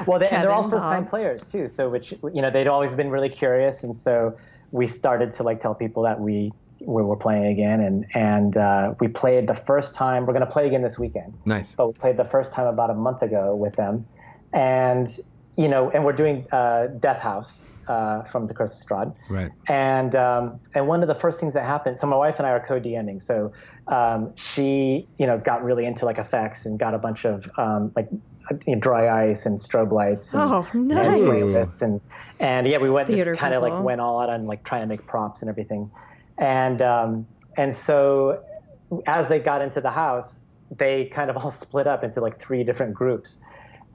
Well, and they're all Kevin, first-time Bob. players too. So they'd always been really curious, and so we started to tell people that we were playing again, and we played the first time. We're going to play again this weekend. Nice. But we played the first time about a month ago with them, and we're doing Death House. From the Curse of Strahd. Right. And one of the first things that happened, so my wife and I are co-DMing. So she, got really into effects and got a bunch of dry ice and strobe lights. And, Oh, and nice. this and yeah, we went Theater kind of people. went all out on trying to make props and everything. And so as they got into the house, they kind of all split up into 3 different groups.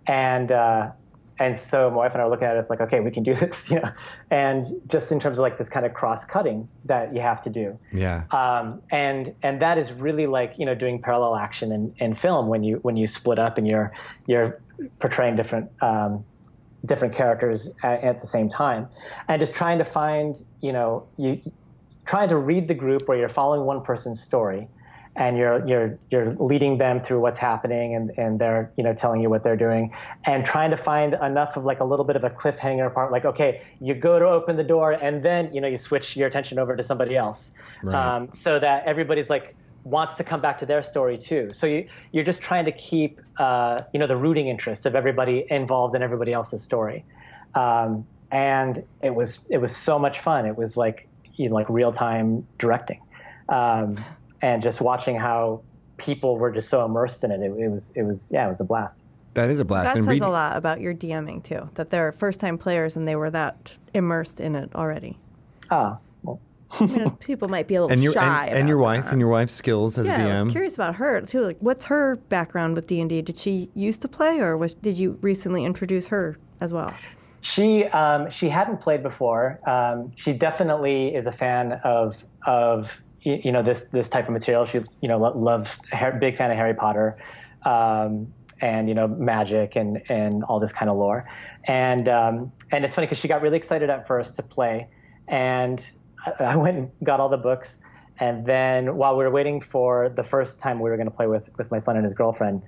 And so my wife and I are looking at it, it's okay, we can do this, and just in terms of this kind of cross-cutting that you have to do. Yeah. And that is really doing parallel action in film when you split up and you're portraying different characters at the same time, and just trying to find, you trying to read the group where you're following one person's story, and you're leading them through what's happening, and they're telling you what they're doing, and trying to find enough of like a little bit of a cliffhanger part, like, okay, you go to open the door and then you switch your attention over to somebody else, Right. so that everybody's like wants to come back to their story too. So you're just trying to keep the rooting interest of everybody involved in everybody else's story, and it was so much fun. It was like like real time directing, and just watching how people were just so immersed in it. It was a blast. That is a blast. That And says a lot about your DMing too, that they're first-time players and they were that immersed in it already. Well. I mean, people might be a little shy. And your about wife that. and your wife's skills as Yeah, I DM. was curious about her too. Like, what's her background with D&D? Did she used to play, or did you recently introduce her as well? She hadn't played before. She definitely is a fan of this type of material. She loves big fan of Harry Potter, and magic and all this kind of lore. And it's funny because she got really excited at first to play, and I went and got all the books, and then while we were waiting for the first time we were going to play with my son and his girlfriend,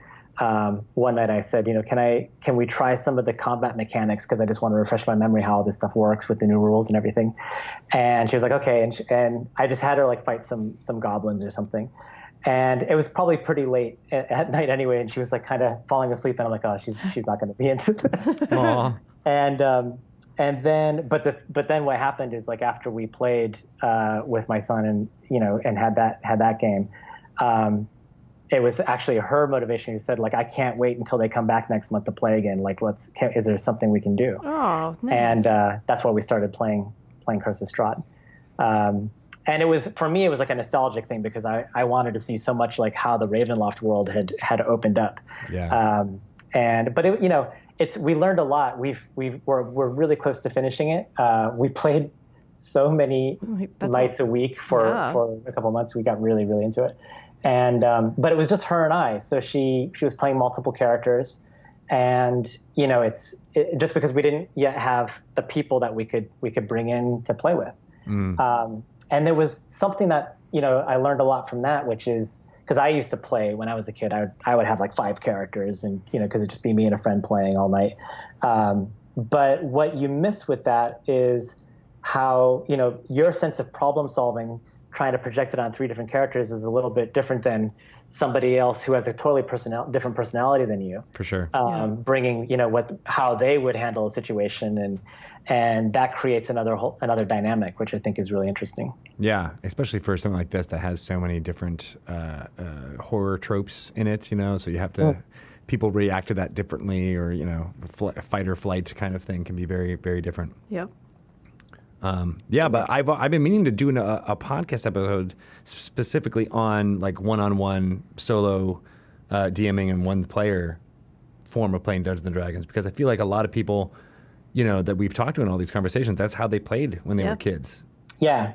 one night I said, can we try some of the combat mechanics, because I just want to refresh my memory how all this stuff works with the new rules and everything. And she was like, okay, and I just had her like fight some goblins or something, and it was probably pretty late at night anyway, and she was like kind of falling asleep, and I'm like, oh, she's not going to be into this. And then, but then what happened is, like, after we played with my son and had that game, it was actually her motivation who said, like, I can't wait until they come back next month to play again. Like, is there something we can do? Oh, nice. And that's why we started playing Curse of Strahd. And it was, for me, it was like a nostalgic thing, because I wanted to see so much like how the Ravenloft world had opened up. Yeah. But we learned a lot. We're really close to finishing it. We played so many nights a week for a couple of months. We got really, really into it. And but it was just her and I. So she was playing multiple characters, and it's just because we didn't yet have the people that we could bring in to play with. And there was something that I learned a lot from that, which is, because I used to play when I was a kid, I would have like 5 characters, and because it'd just be me and a friend playing all night. But what you miss with that is how your sense of problem solving, trying to project it on 3 different characters, is a little bit different than somebody else who has a totally different personality than you. For sure. Bringing how they would handle a situation, and that creates another dynamic, which I think is really interesting. Yeah, especially for something like this that has so many different horror tropes in it, so you have to, people react to that differently, or, fight or flight kind of thing can be very, very different. Yep. But I've been meaning to do a podcast episode specifically on like one-on-one solo DMing and one player form of playing Dungeons and Dragons, because I feel like a lot of people, that we've talked to in all these conversations, that's how they played when they were kids. Yeah.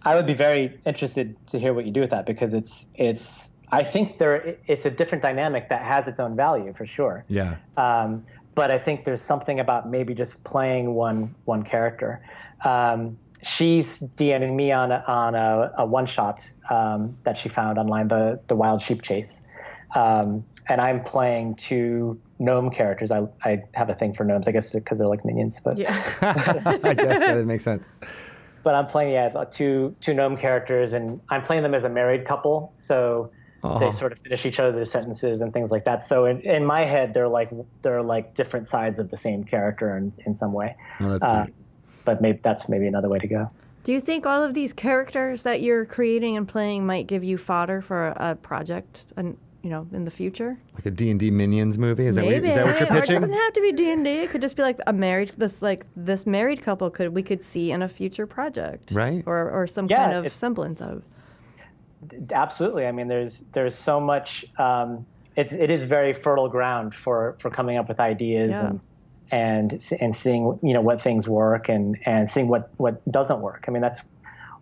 I would be very interested to hear what you do with that, because I think it's a different dynamic that has its own value for sure. Yeah. But I think there's something about maybe just playing one character. She's DMing me on a one shot that she found online, the Wild Sheep Chase, and I'm playing 2 gnome characters. I have a thing for gnomes, I guess, because they're like minions. But I guess that makes sense. But I'm playing two gnome characters, and I'm playing them as a married couple, so they sort of finish each other's sentences and things like that. So in my head, they're like different sides of the same character in some way. Oh, that's cute. But that's maybe another way to go. Do you think all of these characters that you're creating and playing might give you fodder for a project, in the future? Like a D&D Minions movie? Is that what you're pitching? Or it doesn't have to be D&D. It could just be like this married couple we could see in a future project, right? Or some kind of semblance of. Absolutely. I mean, there's so much. It is very fertile ground for coming up with ideas and seeing what things work and seeing what doesn't work. I mean, that's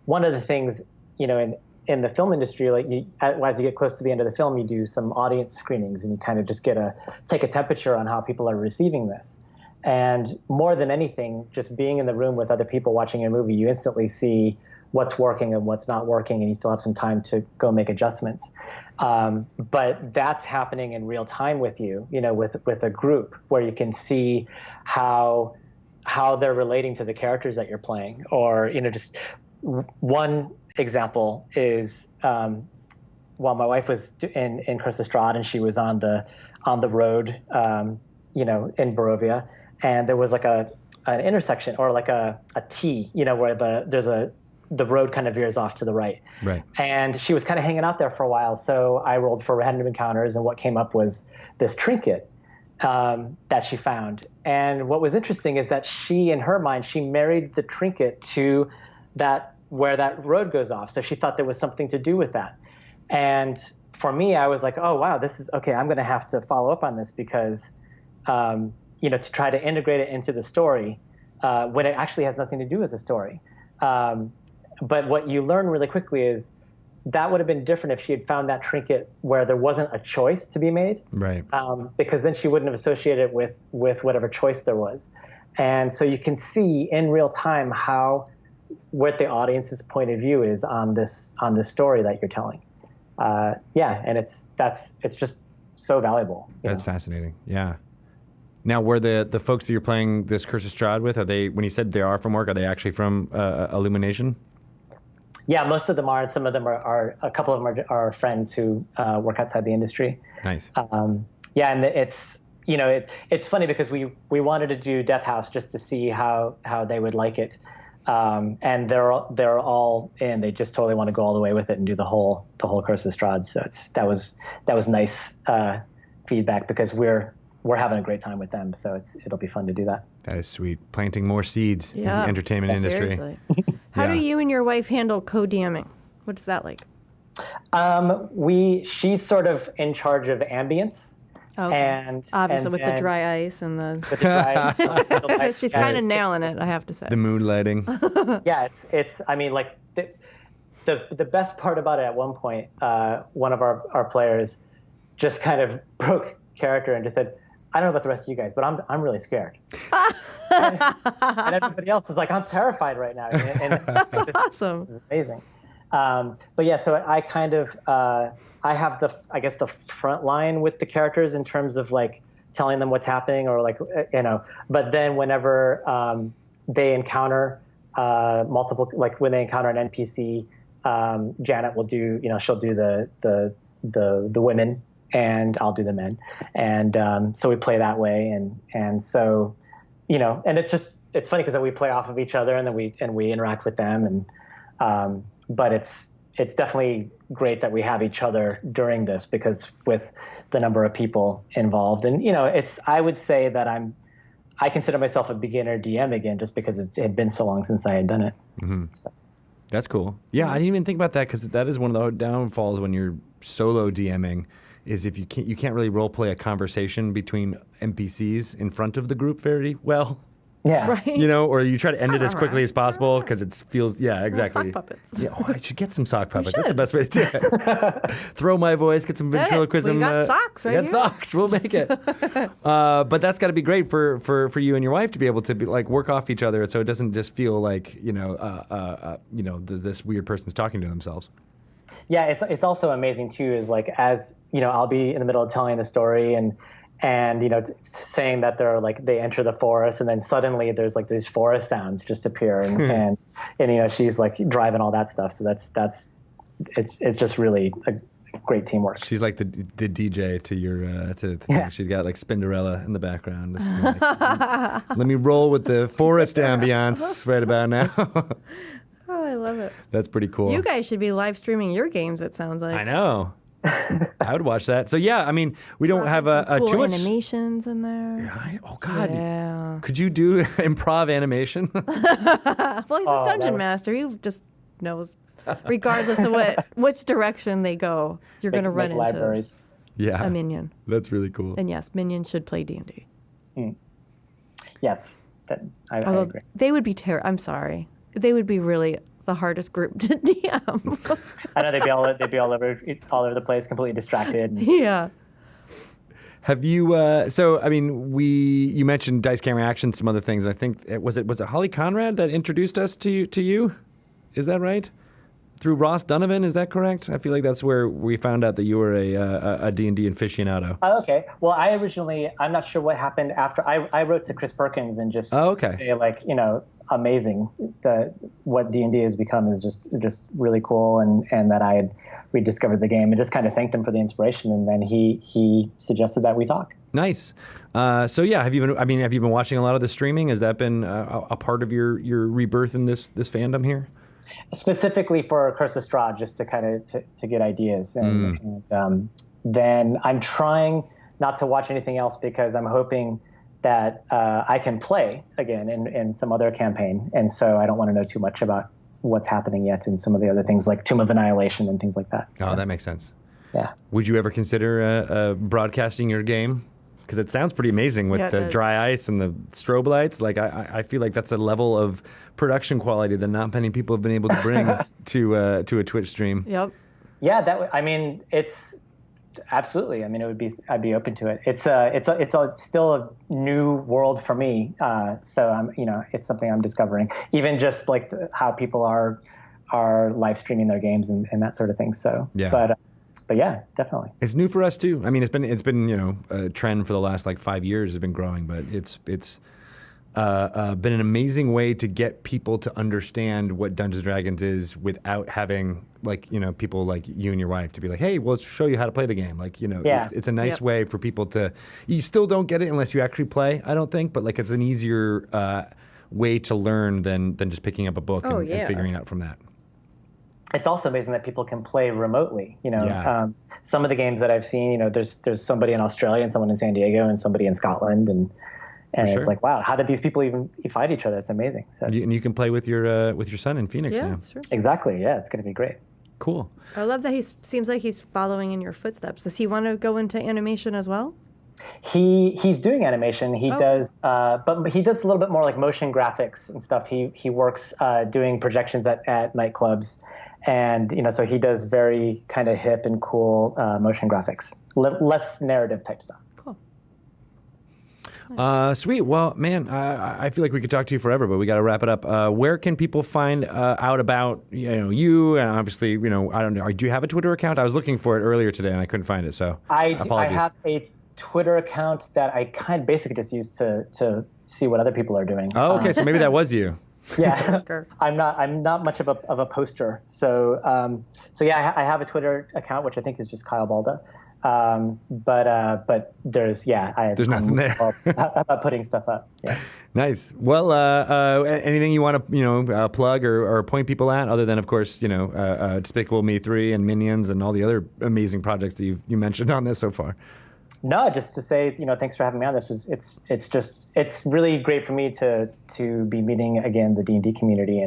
one of the things in the film industry. Like as you get close to the end of the film, you do some audience screenings, and you kind of just take a temperature on how people are receiving this. And more than anything, just being in the room with other people watching a movie, you instantly see what's working and what's not working, and you still have some time to go make adjustments. But that's happening in real time with you, with a group where you can see how they're relating to the characters that you're playing. Or, just one example is, while my wife was in Curse of Strahd and she was on the road, in Barovia, and there was like an intersection or like a T, where the road kind of veers off to the right. Right. And she was kind of hanging out there for a while. So I rolled for random encounters, and what came up was this trinket that she found. And what was interesting is that in her mind, she married the trinket to where that road goes off. So she thought there was something to do with that. And for me, I was like, oh, wow, this is okay. I'm going to have to follow up on this because, to try to integrate it into the story when it actually has nothing to do with the story. But what you learn really quickly is that would have been different if she had found that trinket where there wasn't a choice to be made. Right. Because then she wouldn't have associated it with whatever choice there was. And so you can see in real time what the audience's point of view is on this story that you're telling. And it's just so valuable. That's fascinating. Yeah. Now, were the folks that you're playing this Curse of Strahd with, when you said they are from work, are they actually from Illumination? Yeah, most of them are. And some of them are a couple of them are friends who work outside the industry. Nice. And it's funny because we wanted to do Death House just to see how they would like it. And they're all in. They just totally want to go all the way with it and do the whole Curse of Strahd. So that was nice feedback because we're having a great time with them. So it'll be fun to do that. That is sweet. Planting more seeds in the entertainment industry. Seriously. How do you and your wife handle co-DMing? What's that like? She's sort of in charge of ambience. Okay. And obviously with the dry ice and with the dry ice. She's kind of nailing it, I have to say. The mood lighting. Yeah, it's. I mean, like the best part about it. At one point, one of our players just kind of broke character and just said, "I don't know about the rest of you guys, but I'm really scared." and everybody else was like, "I'm terrified right now." And that's awesome. It's amazing. But yeah, so I kind of I have the front line with the characters in terms of like telling them what's happening or like But then whenever they encounter multiple, like when they encounter an NPC, Janet will do she'll do the women and I'll do the men, and so we play that way, and so and it's funny because then we play off of each other and then we interact with them and. But it's definitely great that we have each other during this because with the number of people involved, and I would say that I consider myself a beginner DM again just because it had been so long since I had done it. Mm-hmm. So. That's cool. Yeah, I didn't even think about that because that is one of the downfalls when you're solo DMing is if you can't really role play a conversation between NPCs in front of the group very well. Yeah. Right. Or you try to end it as quickly as possible because it feels, exactly. Sock puppets. Yeah, I should get some sock puppets. That's the best way to do it. Throw my voice, get some ventriloquism. We got socks right here. here. Socks. We'll make it. But that's got to be great for you and your wife to be able to be like work off each other, so it doesn't just feel like this weird person's talking to themselves. Yeah, it's also amazing too. Is like as I'll be in the middle of telling a story and saying that they enter the forest and then suddenly there's like these forest sounds just appear and she's like driving all that stuff. So it's just really a great teamwork. She's like the DJ to your She's got like Spinderella in the background. Just like, let me roll with the forest ambiance right about now. Oh, I love it. That's pretty cool. You guys should be live streaming your games, it sounds like. I know. I would watch that. So yeah, I mean, we don't have a cool too much animations in there. Oh God! Yeah. Could you do improv animation? Well, he's a dungeon master. He just knows, regardless of which direction they go, you're going to run into libraries. A minion. That's really cool. And yes, minions should play D&D. Yes, I agree. They would be I'm sorry. They would be really the hardest group to DM. I know they'd be all over the place, completely distracted. Yeah. Have you? So I mean, you mentioned Dice Camera Action, some other things. I think was it Holly Conrad that introduced us to you? Is that right? Through Ross Donovan, is that correct? I feel like that's where we found out that you were a D&D aficionado. Oh, okay. Well, I'm not sure what happened after. I wrote to Chris Perkins and just say, like, amazing. What D&D has become is just really cool, and that I had rediscovered the game, and just kind of thanked him for the inspiration. And then he suggested that we talk. Nice. So yeah, have you been watching a lot of the streaming? Has that been a part of your rebirth in this fandom here? Specifically for Curse of Strahd, just to kind of to get ideas, and then I'm trying not to watch anything else because I'm hoping that I can play again in some other campaign, and so I don't want to know too much about what's happening yet in some of the other things like Tomb of Annihilation and things like that. Oh, that makes sense. Yeah. Would you ever consider broadcasting your game? Because it sounds pretty amazing with the dry ice and the strobe lights. Like I feel like that's a level of production quality that not many people have been able to bring to a Twitch stream. Yep. Yeah, it's absolutely. I mean, I'd be open to it. It's still a new world for me. So it's something I'm discovering. Even just like how people are live streaming their games and that sort of thing. So yeah. But yeah, definitely. It's new for us too. I mean, it's been a trend for the last like 5 years. It's been growing, but it's been an amazing way to get people to understand what Dungeons & Dragons is without having people like you and your wife to be like, hey, we'll show you how to play the game. It's a nice way for people to. You still don't get it unless you actually play, I don't think, but like it's an easier way to learn than just picking up a book and figuring it out from that. It's also amazing that people can play remotely. Some of the games that I've seen, there's somebody in Australia and someone in San Diego and somebody in Scotland, and it's like, wow, how did these people even find each other? It's amazing. So and you can play with your son in Phoenix now. That's true. Exactly. Yeah, it's going to be great. Cool. I love that he seems like he's following in your footsteps. Does he want to go into animation as well? He's doing animation. He does, but he does a little bit more like motion graphics and stuff. He works doing projections at nightclubs. And, so he does very kind of hip and cool motion graphics, less narrative type stuff. Cool. Sweet. Well, man, I feel like we could talk to you forever, but we got to wrap it up. Where can people find out about, you? And obviously, I don't know. Do you have a Twitter account? I was looking for it earlier today and I couldn't find it. So apologies. I have a Twitter account that I kind of basically just use to see what other people are doing. Oh, okay. So maybe that was you. Yeah, I'm not much of a poster. So yeah, I have a Twitter account which I think is just Kyle Balda. But there's nothing there about putting stuff up. Yeah. Nice. Well, anything you want to plug or point people at, other than of course Despicable Me 3 and Minions and all the other amazing projects that you mentioned on this so far. No, just to say, thanks for having me on. It's really great for me to be meeting again the D&D community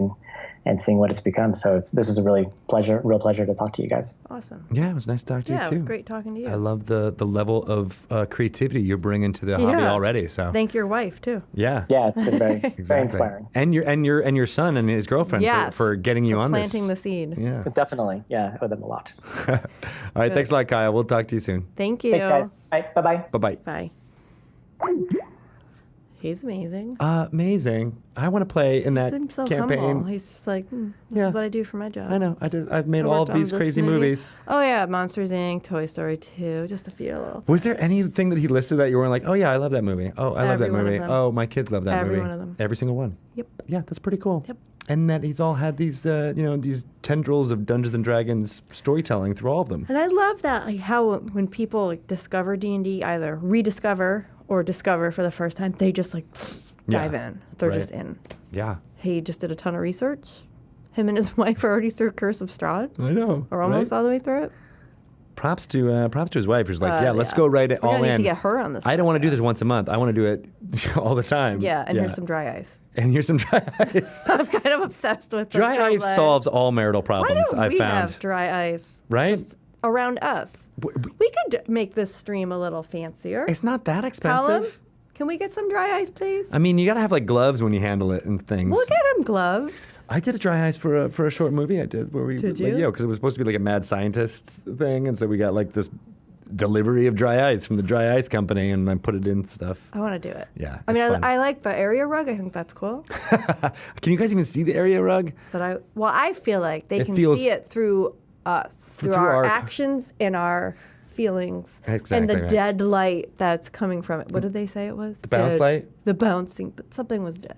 and seeing what it's become. So this is a real pleasure to talk to you guys. Awesome. Yeah, it was nice to talk to you too. Yeah, it was great talking to you. I love the level of creativity you're bringing to the hobby already. So thank your wife too. Yeah. Yeah, it's been very very inspiring. And your son and his girlfriend for getting you on planting this. the seed. Yeah. Definitely. Yeah, I owe them a lot. All right, thanks a lot, Kyle. We'll talk to you soon. Thank you. Thanks, guys. Bye-bye. Bye-bye. Bye. He's amazing. Amazing. I want to play in that Seems so campaign. Humble. He's just like, this is what I do for my job. I know. I've made all of these crazy movies. Oh yeah, Monsters Inc., Toy Story 2, just a few. Was there anything that he listed that you weren't like, oh yeah, I love that movie. Oh, I love that movie. Oh, my kids love that movie. Every one of them. Every single one. Yep. Yeah, that's pretty cool. Yep. And that he's all had these, these tendrils of Dungeons and Dragons storytelling through all of them. And I love that, like how when people discover D&D, either rediscover or discover for the first time, they just dive in. They're just in. Yeah. He just did a ton of research. Him and his wife are already through Curse of Strahd. I know. Or almost all the way through it. Props to his wife, who's like, let's go right all in. We need to get her on this. I don't want to do this once a month. I want to do it all the time. Yeah, and here's some dry ice. And here's some dry ice. I'm kind of obsessed with this. Dry ice solves all marital problems, I've found. Have dry ice? Right? Just around us. We could make this stream a little fancier. It's not that expensive. Colin, can we get some dry ice, please? I mean, you got to have gloves when you handle it and things. We'll get him gloves. I did a dry ice for a short movie I did where we Did you? because it was supposed to be like a mad scientist thing, and so we got this delivery of dry ice from the dry ice company, and I put it in stuff. I want to do it. Yeah, I mean, it's fun. I like the area rug. I think that's cool. Can you guys even see the area rug? But I feel like they can feels- see it through us, through through our our- actions and our feelings, Exactly and the right. dead light that's coming from it. What did they say it was? The bounce light? The bouncing, but something was dead.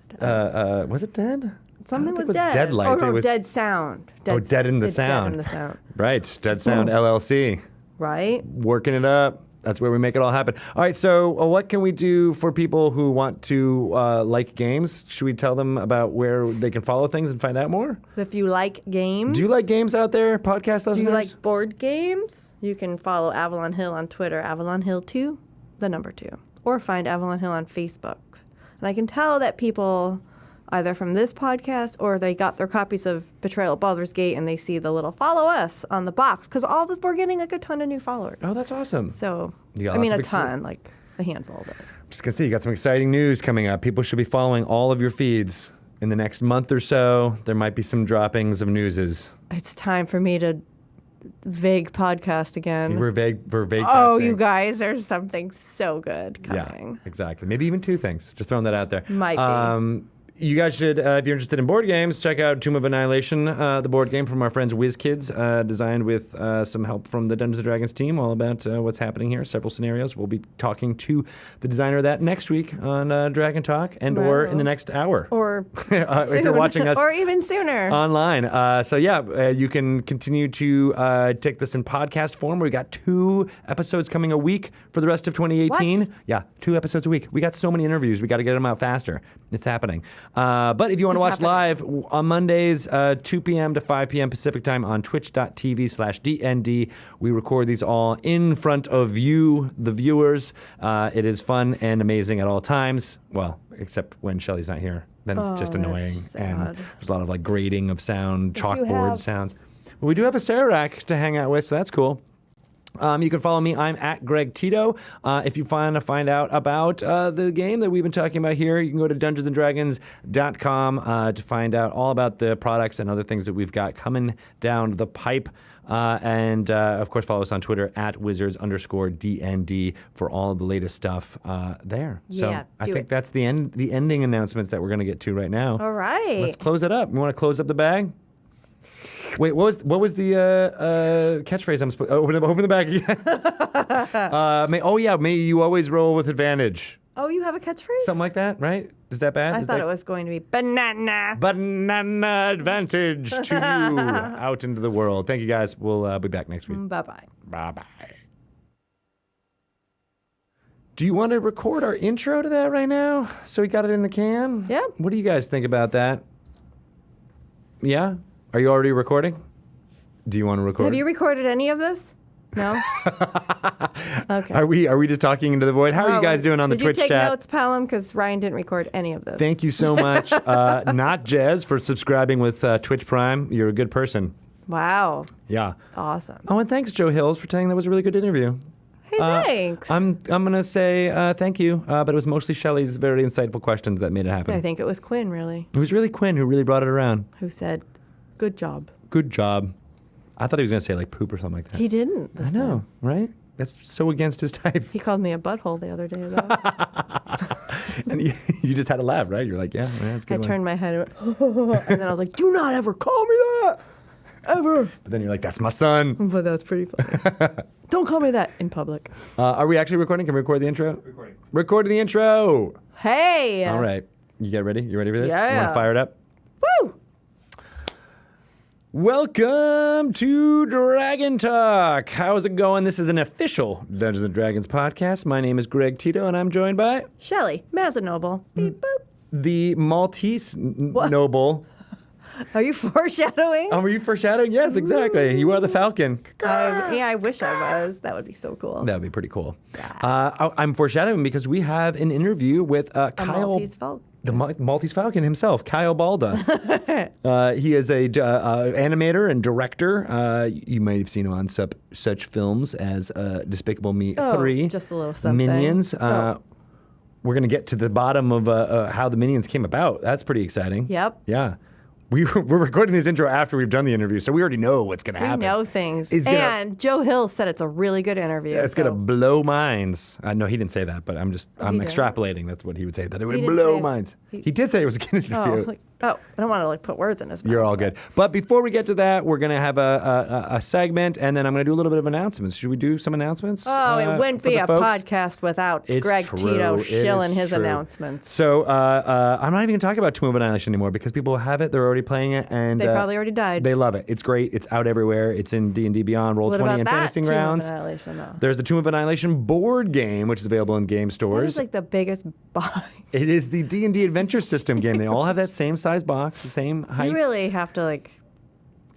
Was it dead? Something I don't think was it dead. Dead light. Oh, no, It was dead sound. dead in the it's sound. Dead in the sound. Right. Dead Sound LLC. Right? Working it up. That's where we make it all happen. All right, so what can we do for people who want to like games? Should we tell them about where they can follow things and find out more? If you like games. Do you like games out there, podcast listeners? Do you like board games? You can follow Avalon Hill on Twitter, Avalon Hill 2, the number 2. Or find Avalon Hill on Facebook. And I can tell that people, either from this podcast or they got their copies of Betrayal at Baldur's Gate and they see the little follow us on the box. Because we're getting like a ton of new followers. Oh, that's awesome. So, You got I mean, lots a of ton, like a handful. But. I'm just going to say, you got some exciting news coming up. People should be following all of your feeds. In the next month or so, there might be some droppings of newses. It's time for me to vague podcast again. We're vague Oh, casting. you guys, there's something so good coming. Yeah, exactly. Maybe even 2 things. Just throwing that out there. Might be. You guys should, if you're interested in board games, check out Tomb of Annihilation, the board game from our friends WizKids, designed with some help from the Dungeons & Dragons team, all about what's happening here, several scenarios. We'll be talking to the designer of that next week on Dragon Talk or in the next hour. Or if you're watching us or even sooner. online. So you can continue to take this in podcast form. We got 2 episodes coming a week for the rest of 2018. What? Yeah, 2 episodes a week. We got so many interviews. We got to get them out faster. It's happening. But if you want to watch live on Mondays, 2 p.m. to 5 p.m. Pacific time on twitch.tv/DND, we record these all in front of you, the viewers. It is fun and amazing at all times. Well, except when Shelly's not here. Then it's just that's annoying. sad. And there's a lot of like grating of sound, you chalkboard have- sounds. Well, we do have a Sarah to hang out with, so that's cool. You can follow me. I'm at Greg Tito. If you want to find out about the game that we've been talking about here, you can go to DungeonsandDragons.com to find out all about the products and other things that we've got coming down the pipe. And of course, follow us on Twitter at Wizards_DND for all of the latest stuff there. So Yeah, I do think it. that's the ending announcements that we're going to get to right now. All right. Let's close it up. You want to close up the bag? Wait, what was the catchphrase? I'm supposed open the bag again. May you always roll with advantage. Oh, you have a catchphrase? Something like that, right? Is that bad? I thought it was going to be banana. Banana advantage to you out into the world. Thank you guys. We'll be back next week. Bye-bye. Bye-bye. Do you want to record our intro to that right now? So we got it in the can? Yeah. What do you guys think about that? Yeah? Are you already recording? Do you want to record? Have you recorded any of this? No? Okay. Are we just talking into the void? How are you guys doing on the Twitch Did you take chat? notes, Pelham? Because Ryan didn't record any of this. Thank you so much. Not Jez for subscribing with Twitch Prime. You're a good person. Wow. Yeah. Awesome. Oh, and thanks, Joe Hills, for saying that was a really good interview. Hey, thanks. I'm gonna say thank you, but it was mostly Shelley's very insightful questions that made it happen. I think it was Quinn, really, It was really Quinn who really brought it around. who said, good job. Good job. I thought he was gonna say like poop or something like that. He didn't. I This know, time. right? That's so against his type. He called me a butthole the other day, though. And you just had to laugh, right? You're like, yeah, that's a good. I one. turned my head and then I was like, do not ever call me that. Ever. But then you're like, that's my son. But that's pretty funny. Don't call me that in public. Are we actually recording? Can we record the intro? Recording. Record the intro. Hey. All right. You get ready? You ready for this? You want Yeah. to fire it up? Woo. Welcome to Dragon Talk. How's it going? This is an official Dungeons & Dragons podcast. My name is Greg Tito, and I'm joined by Shelly, Mazanoble. Beep, boop. the Maltese noble. Are you foreshadowing? Oh, were you foreshadowing? Yes, exactly. You are the Falcon. I wish I was. That would be so cool. That would be pretty cool. I'm foreshadowing because we have an interview with Kyle. Maltese Falcon. The Maltese Falcon himself, Kyle Balda. He is a animator and director. You might have seen him on such films as Despicable Me 3. Just a little something. Minions. We're going to get to the bottom of how the Minions came about. That's pretty exciting. Yep. Yeah. We're recording this intro after we've done the interview, so we already know what's going to happen. We know things. It's and Joe Hill said it's a really good interview. It's going to blow minds. No, he didn't say that, but I'm extrapolating. That's what he would say, that it would blow minds. He did say it was a good interview. I don't want to put words in his mouth. You're all good. But before we get to that, we're going to have a segment, and then I'm going to do a little bit of announcements. Should we do some announcements? Oh, it wouldn't be a podcast without Greg Tito shilling his announcements. So I'm not even going to talk about Tomb of Annihilation anymore because people have it. They're already playing it. And they probably already died. They love it. It's great. It's out everywhere. It's in D&D Beyond, Roll20, and Fantasy Grounds. Tomb of Annihilation, though? There's the Tomb of Annihilation board game, which is available in game stores. That is the biggest box. It is the D&D Adventure System game. They all have that same size box, the same height. You really have to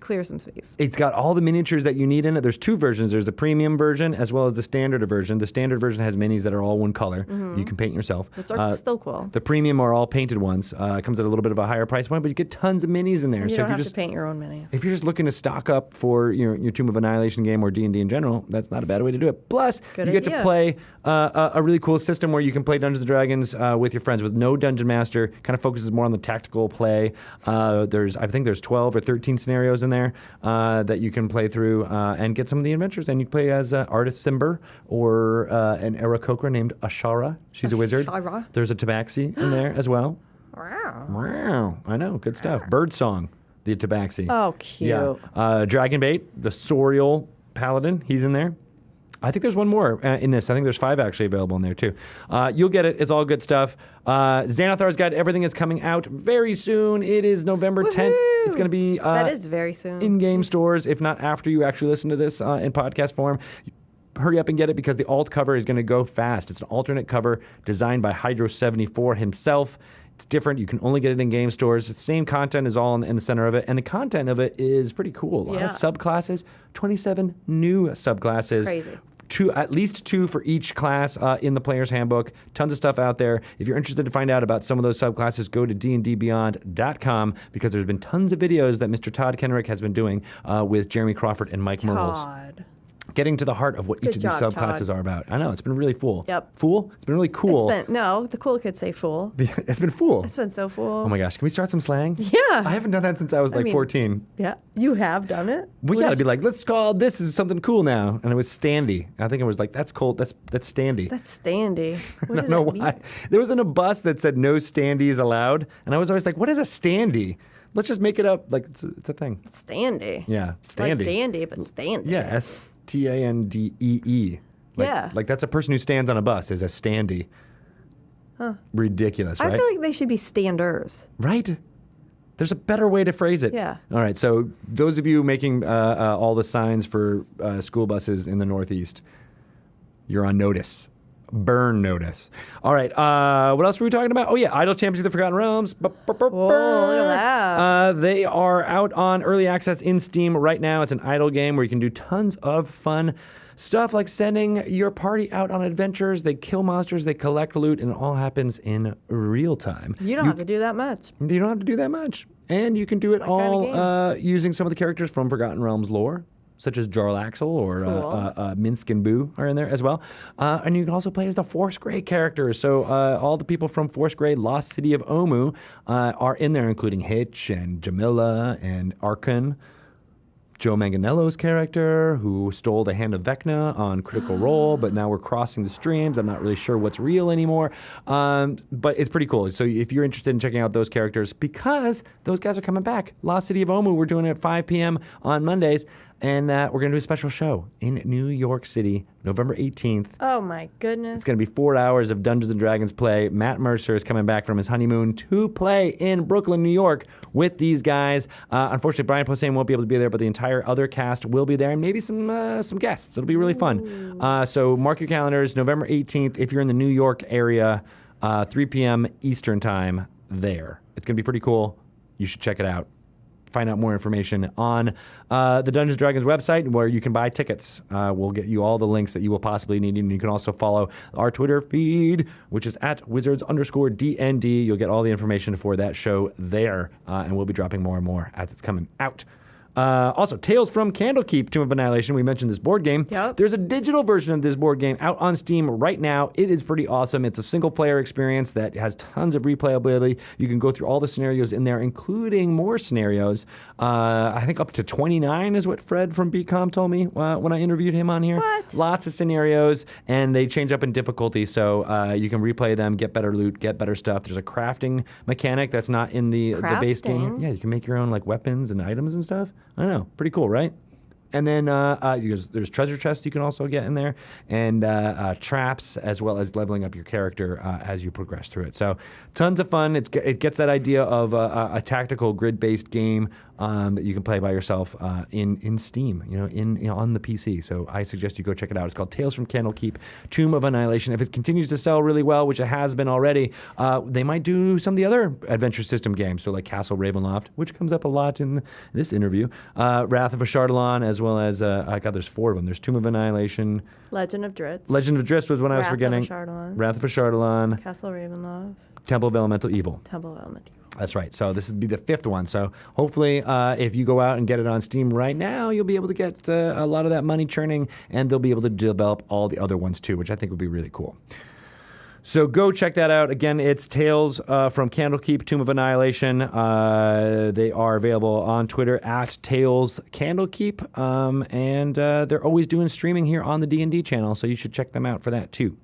clear some space. It's got all the miniatures that you need in it. There's two versions. There's the premium version as well as the standard version. The standard version has minis that are all one color. You can paint yourself. Which are still cool. The premium are all painted ones. It comes at a little bit of a higher price point, but you get tons of minis in there. You so don't if have to paint your own mini. If you're just looking to stock up for your Tomb of Annihilation game or D&D in general, that's not a bad way to do it. Plus, you get to play a really cool system where you can play Dungeons & Dragons with your friends with no Dungeon Master. Kind of focuses more on the tactical play. I think there's 12 or 13 scenarios in there that you can play through and get some of the adventures. And you play as Artist Simber or an Aarakocra named Ashara. She's a wizard. There's a Tabaxi in there as well. Wow. I know. Good stuff. Birdsong, the Tabaxi. Oh, cute. Yeah. Dragonbait, the Sorial Paladin. He's in there. I think there's one more in this. I think there's 5 actually available in there too. You'll get it. It's all good stuff. Xanathar's Guide, everything is coming out very soon. It is November 10th. It's going to be that is very soon. In game stores, if not after you actually listen to this in podcast form. Hurry up and get it because the alt cover is going to go fast. It's an alternate cover designed by Hydro74 himself. It's different. You can only get it in game stores. The same content is all in the center of it, and the content of it is pretty cool. A lot of subclasses, 27 new subclasses. Crazy. At least 2 for each class in the player's handbook. Tons of stuff out there. If you're interested to find out about some of those subclasses, go to dndbeyond.com because there's been tons of videos that Mr. Todd Kenrick has been doing with Jeremy Crawford and Mike Merles. Getting to the heart of what each of these subclasses are about. I know, it's been really cool. Yep. Fool? It's been really cool. No, the cool kids say fool. It's been fool. It's been so fool. Oh my gosh, can we start some slang? Yeah. I haven't done that since I was 14. Yeah, you have done it? We gotta be like, let's call this is something cool now. And it was standy. I think it was like, that's cool, that's standy. That's standy. I don't know why. There was in a bus that said no standees allowed. And I was always like, what is a standy? Let's just make it up like it's a thing. Standy. Yeah, standy. Like dandy, but standy. Yeah, S-T-A-N-D-E-E. Like that's a person who stands on a bus is a standy. Huh. Ridiculous, right? I feel like they should be standers. Right? There's a better way to phrase it. Yeah. All right, so those of you making all the signs for school buses in the Northeast, you're on notice. Burn notice. All right, what else were we talking about? Oh, yeah, Idle Champions of the Forgotten Realms. Whoa, look at that. They are out on early access in Steam right now. It's an idle game where you can do tons of fun stuff like sending your party out on adventures. They kill monsters, they collect loot, and it all happens in real time. You don't have to do that much. You don't have to do that much. And you can do it all using some of the characters from Forgotten Realms lore, such as Jarlaxle or Minsk and Boo are in there as well. And you can also play as the Force Grey characters. So all the people from Force Grey, Lost City of Omu, are in there, including Hitch and Jamila and Arkan. Joe Manganiello's character, who stole the Hand of Vecna on Critical Role, but now we're crossing the streams. I'm not really sure what's real anymore. But it's pretty cool. So if you're interested in checking out those characters, because those guys are coming back. Lost City of Omu, we're doing it at 5 p.m. on Mondays. And we're going to do a special show in New York City, November 18th. Oh, my goodness. It's going to be 4 hours of Dungeons & Dragons play. Matt Mercer is coming back from his honeymoon to play in Brooklyn, New York with these guys. Unfortunately, Brian Posehn won't be able to be there, but the entire other cast will be there, and maybe some guests. It'll be really fun. So mark your calendars, November 18th, if you're in the New York area, 3 p.m. Eastern time there. It's going to be pretty cool. You should check it out. Find out more information on the Dungeons & Dragons website where you can buy tickets. We'll get you all the links that you will possibly need. And you can also follow our Twitter feed, which is at Wizards_DND. You'll get all the information for that show there. And we'll be dropping more and more as it's coming out. Also, Tales from Candlekeep, Tomb of Annihilation. We mentioned this board game. Yep. There's a digital version of this board game out on Steam right now. It is pretty awesome. It's a single-player experience that has tons of replayability. You can go through all the scenarios in there, including more scenarios. I think up to 29 is what Fred from BCom told me when I interviewed him on here. What? Lots of scenarios, and they change up in difficulty, so you can replay them, get better loot, get better stuff. There's a crafting mechanic that's not in the base game. Crafting? Yeah, you can make your own like weapons and items and stuff. I don't know, pretty cool, right? And then there's treasure chests you can also get in there, and traps, as well as leveling up your character as you progress through it. So tons of fun. It gets that idea of a tactical grid-based game that you can play by yourself in Steam, on the PC. So I suggest you go check it out. It's called Tales from Candlekeep, Tomb of Annihilation. If it continues to sell really well, which it has been already, they might do some of the other adventure system games, so like Castle Ravenloft, which comes up a lot in this interview, Wrath of Ashardalon, as well as, there's 4 of them. There's Tomb of Annihilation. Legend of Drizzt. Legend of Drizzt was one I was forgetting. Wrath of Ashardalon. Castle Ravenloft. Temple of Elemental Evil. Temple of Elemental Evil. That's right. So this would be the 5th one. So hopefully if you go out and get it on Steam right now, you'll be able to get a lot of that money churning, and they'll be able to develop all the other ones too, which I think would be really cool. So go check that out. Again, it's Tales from Candlekeep, Tomb of Annihilation. They are available on Twitter at Tales Candlekeep, and they're always doing streaming here on the D&D channel, so you should check them out for that too.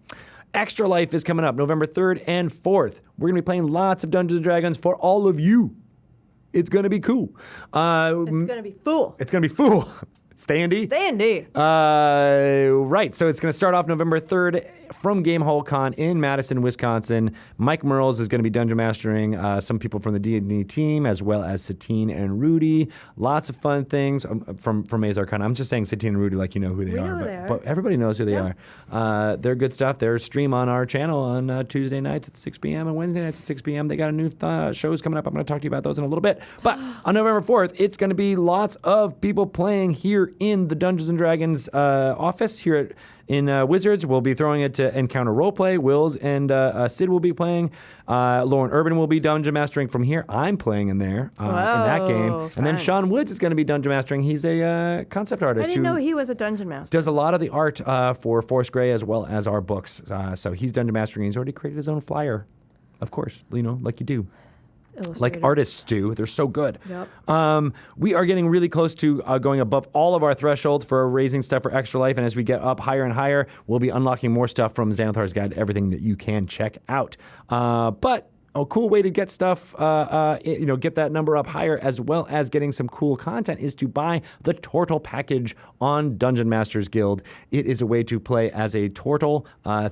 Extra Life is coming up November 3rd and 4th. We're going to be playing lots of Dungeons & Dragons for all of you. It's going to be cool. It's going to be full. It's going to be full. Standy? Standy. Right, so it's going to start off November 3rd from Game Hole Con in Madison, Wisconsin. Mike Merles is going to be dungeon mastering some people from the D&D team, as well as Satine and Rudy. Lots of fun things from Azar Con. I'm just saying Satine and Rudy like you know who they are, but everybody knows who they are. They're good stuff. They're stream on our channel on Tuesday nights at 6 p.m. and Wednesday nights at 6 p.m. They got a new shows coming up. I'm going to talk to you about those in a little bit. But on November 4th, it's going to be lots of people playing here in the Dungeons & Dragons office here in Wizards. We'll be throwing it to Encounter Roleplay. Wills and Sid will be playing. Lauren Urban will be dungeon mastering from here. I'm playing in there in that game. Fun. And then Sean Woods is going to be dungeon mastering. He's a concept artist. I didn't know he was a dungeon master. Does a lot of the art for Forest Grey as well as our books. So he's dungeon mastering. He's already created his own flyer, of course, like you do. Like artists do. They're so good. Yep. We are getting really close to going above all of our thresholds for raising stuff for Extra Life, and as we get up higher and higher, we'll be unlocking more stuff from Xanathar's Guide to Everything that you can check out. But a cool way to get stuff, get that number up higher, as well as getting some cool content, is to buy the Tortle package on Dungeon Masters Guild. It is a way to play as a Tortle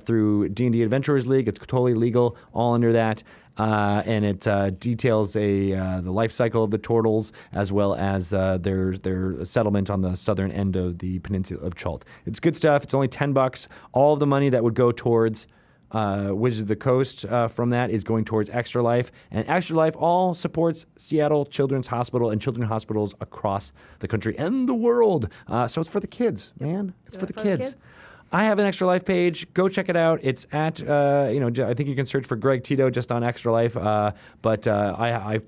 through D&D Adventurers League. It's totally legal, all under that. And it details the life cycle of the Tortles, as well as their settlement on the southern end of the peninsula of Chult. It's good stuff. It's only $10. All of the money that would go towards Wizards of the Coast from that is going towards Extra Life. And Extra Life all supports Seattle Children's Hospital and children's hospitals across the country and the world. So it's for the kids, man. It's for the kids. I have an Extra Life page. Go check it out. It's at, I think you can search for Greg Tito just on Extra Life. But I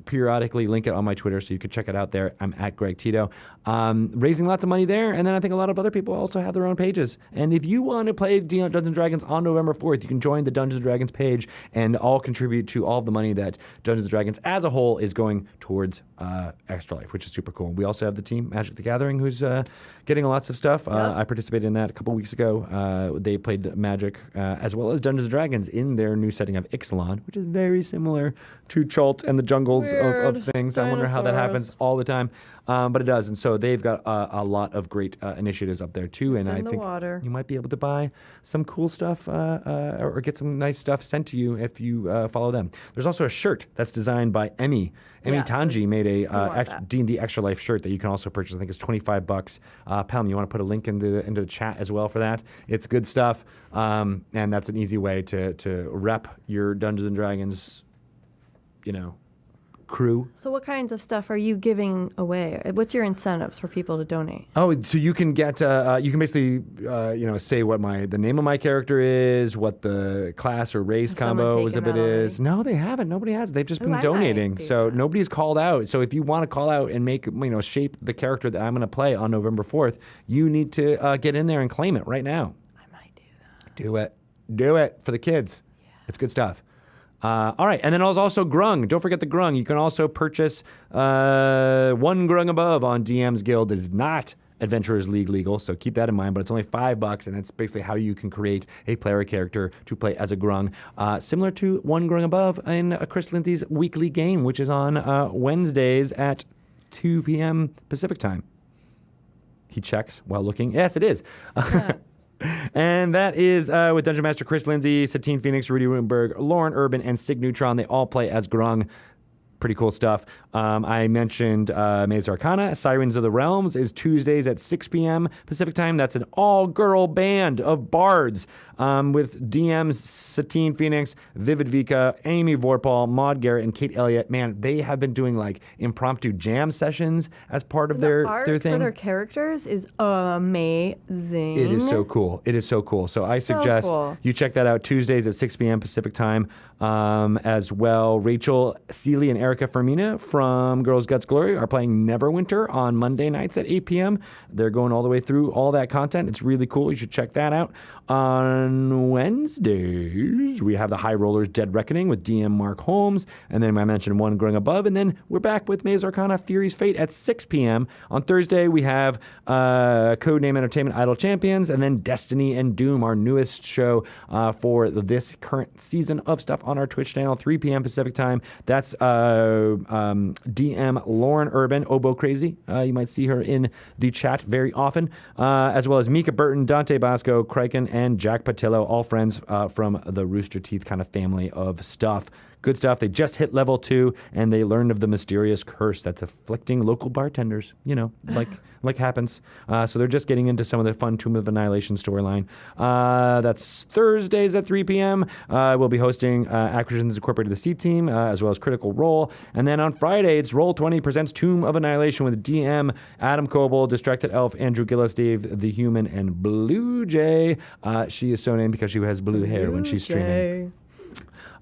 periodically link it on my Twitter, so you can check it out there. I'm at Greg Tito. Raising lots of money there. And then I think a lot of other people also have their own pages. And if you want to play Dungeons & Dragons on November 4th, you can join the Dungeons & Dragons page and all contribute to all of the money that Dungeons & Dragons as a whole is going towards Extra Life, which is super cool. We also have the team, Magic the Gathering, who's getting lots of stuff. I participated in that a couple weeks ago. They played Magic as well as Dungeons & Dragons in their new setting of Ixalan, which is very similar to Chult and the jungles of things. Dinosaurs. I wonder how that happens all the time. But it does. And so they've got a lot of great initiatives up there too. And I think you might be able to buy some cool stuff or get some nice stuff sent to you if you follow them. There's also a shirt that's designed by Emmy. Emmy Tanji made a D&D Extra Life shirt that you can also purchase. I think it's $25. Pelham, you want to put a link into the chat as well for that? It's good stuff. And that's an easy way to rep your Dungeons & Dragons, crew. So what kinds of stuff are you giving away? What's your incentives for people to donate? Oh, so you can get, you can basically, say what the name of my character is, what the class or race Has someone combo taken of it that already? is. No, they haven't. Nobody has. They've just been I might donating. do So that. nobody's called out. So if you want to call out and make, shape the character that I'm going to play on November 4th, you need to get in there and claim it right now. I might do that. Do it. Do it for the kids. Yeah. It's good stuff. All right, and then there's also Grung. Don't forget the Grung. You can also purchase one Grung above on DM's Guild. It is not Adventurers League legal, so keep that in mind. But it's only $5, and that's basically how you can create a player character to play as a Grung, similar to one Grung above in Chris Lindsay's weekly game, which is on Wednesdays at 2 p.m. Pacific time. He checks while looking. Yes, it is. And that is with Dungeon Master Chris Lindsay, Satine Phoenix, Rudy Rutenberg, Lauren Urban, and Sig Neutron. They all play as Grung. Pretty cool stuff. I mentioned Maze Arcana. Sirens of the Realms is Tuesdays at 6 p.m. Pacific time. That's an all-girl band of bards with DMs Satine Phoenix, Vivid Vika, Amy Vorpal, Maud Garrett, and Kate Elliott. Man, they have been doing like impromptu jam sessions as part of their art thing. for their characters is amazing. It is so cool. It is so cool. So I suggest you check that out Tuesdays at 6 p.m. Pacific time as well. Rachel Seeley and Erica Fermina from Girls Guts Glory are playing Neverwinter on Monday nights at 8 p.m. They're going all the way through all that content. It's really cool. You should check that out. On Wednesdays, we have the High Rollers Dead Reckoning with DM Mark Holmes. And then I mentioned one Growing Above. And then we're back with Maze Arcana Fury's Fate at 6 p.m. On Thursday, we have Codename Entertainment Idol Champions. And then Destiny and Doom, our newest show for this current season of stuff on our Twitch channel, 3 p.m. Pacific time. That's DM Lauren Urban, Oboe Crazy. You might see her in the chat very often, as well as Mika Burton, Dante Bosco, Kraken, and Jack Patillo, all friends from the Rooster Teeth kind of family of stuff. Good stuff. They just hit level 2, and they learned of the mysterious curse that's afflicting local bartenders, like happens. So they're just getting into some of the fun Tomb of Annihilation storyline. That's Thursdays at 3 p.m. We'll be hosting Acquisitions Incorporated, the C Team, as well as Critical Role. And then on Friday, it's Roll20 presents Tomb of Annihilation with DM Adam Coble, Distracted Elf, Andrew Gillis, Dave the Human, and Blue Jay. She is so named because she has blue hair when she's streaming.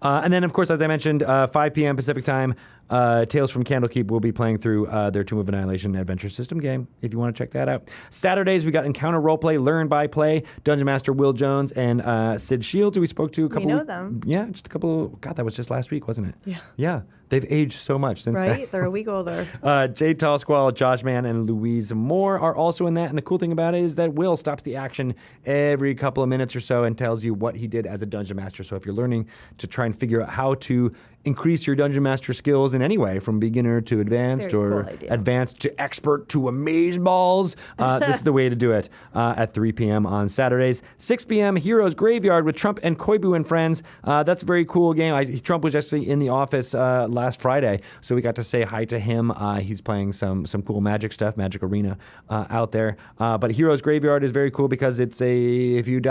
And then, of course, as I mentioned, 5 p.m. Pacific time, Tales from Candlekeep will be playing through their Tomb of Annihilation adventure system game, if you want to check that out. Saturdays, we got Encounter Roleplay, Learn by Play, Dungeon Master Will Jones, and Sid Shields, who we spoke to a couple... We know them. Yeah, just a couple... God, that was just last week, wasn't it? Yeah. Yeah. They've aged so much since then. Right? They're a week older. Jay Tall Squall, Josh Mann, and Louise Moore are also in that. And the cool thing about it is that Will stops the action every couple of minutes or so and tells you what he did as a Dungeon Master. So if you're learning to try and figure out how to increase your Dungeon Master skills in any way, from beginner to advanced or advanced to expert to amazeballs, this is the way to do it at 3 p.m. on Saturdays. 6 p.m. Heroes Graveyard with Trump and Koibu and friends. That's a very cool game. Trump was actually in the office last Friday, so we got to say hi to him. He's playing some cool Magic stuff, Magic Arena out there. But Heroes Graveyard is very cool because it's if your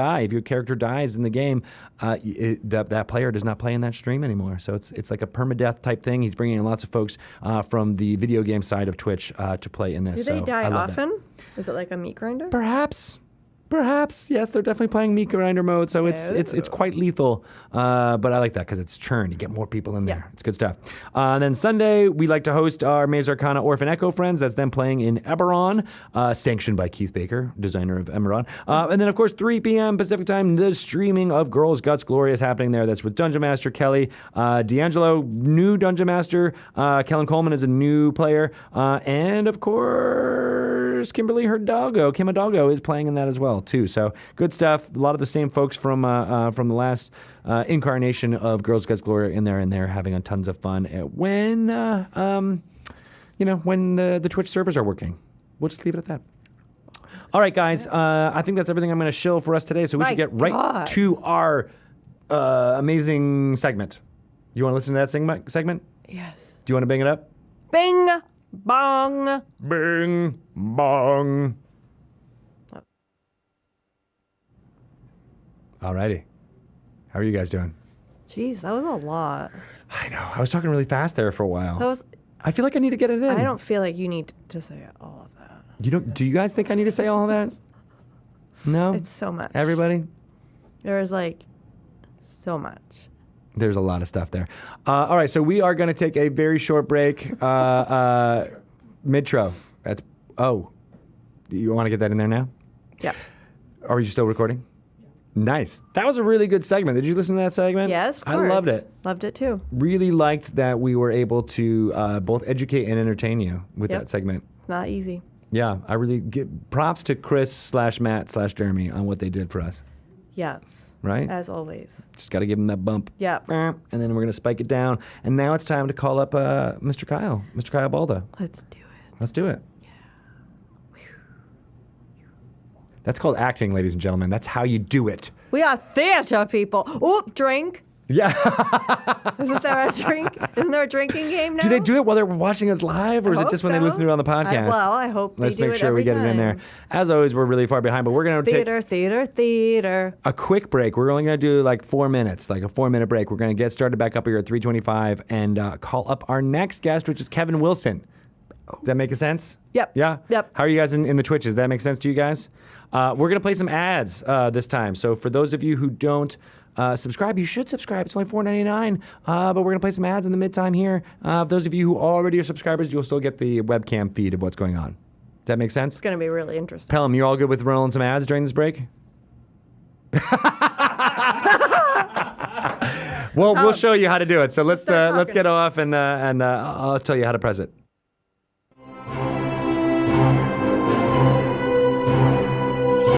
character dies in the game, that player does not play in that stream anymore. So it's like a permadeath type thing. He's bringing in lots of folks from the video game side of Twitch to play in this. Do they die often? Is it like a meat grinder? Perhaps, yes, they're definitely playing meat grinder mode, so it's quite lethal. But I like that because it's churn. You get more people in there. Yeah. It's good stuff. And then Sunday, we like to host our Maze Arcana Orphan Echo friends. That's them playing in Eberron, sanctioned by Keith Baker, designer of Eberron. And then, of course, 3 p.m. Pacific time, the streaming of Girls Guts Glory is happening there. That's with Dungeon Master Kelly D'Angelo, new Dungeon Master. Kellen Coleman is a new player. And, of course, Kimberly Kim Hidalgo is playing in that as well, too. So good stuff. A lot of the same folks from the last incarnation of Girls Guts Glory in there, and they're having tons of fun when the Twitch servers are working. We'll just leave it at that. All right, guys. I think that's everything I'm going to shill for us today. So we should get right to our amazing segment. You want to listen to that segment? Yes. Do you want to bang it up? Bing, bong. Bing, bong. Alrighty. How are you guys doing? Jeez, that was a lot. I know. I was talking really fast there for a while. That was, I feel like I need to get it in. I don't feel like you need to say all of that. You don't? Do you guys think I need to say all of that? No? It's so much. Everybody? There is like so much. There's a lot of stuff there. All right, so we are going to take a very short break. Midtro. That's, oh. You want to get that in there now? Yeah. Are you still recording? Nice. That was a really good segment. Did you listen to that segment? Yes, of course. I loved it. Loved it too. Really liked that we were able to both educate and entertain you with that segment. It's not easy. Yeah, I really give props to Chris/Matt/Jeremy on what they did for us. Yes. Right? As always. Just got to give them that bump. Yeah. And then we're going to spike it down. And now it's time to call up Mr. Kyle Balda. Let's do it. Let's do it. That's called acting, ladies and gentlemen. That's how you do it. We are theater people. Oh, drink. Yeah. Isn't there a drink? Isn't there a drinking game now? Do they do it while they're watching us live, or is it hope just when they so. listen to it on the podcast? I hope Let's they do make it sure we every get it in there. time. As always, we're really far behind, but we're going to take Theater. a quick break. We're only going to do like 4 minutes, like a 4-minute break. We're going to get started back up here at 3:25 and call up our next guest, which is Kevin Wilson. Does that make sense? Yep. Yeah? Yep. How are you guys in the Twitches? Does that make sense to you guys? We're going to play some ads this time. So for those of you who don't subscribe, you should subscribe. It's only $4.99. But we're going to play some ads in the mid-time here. Those of you who already are subscribers, you'll still get the webcam feed of what's going on. Does that make sense? It's going to be really interesting. Pelham, you all good with rolling some ads during this break? Well, we'll show you how to do it. So let's start get talking. off and I'll tell you how to press it.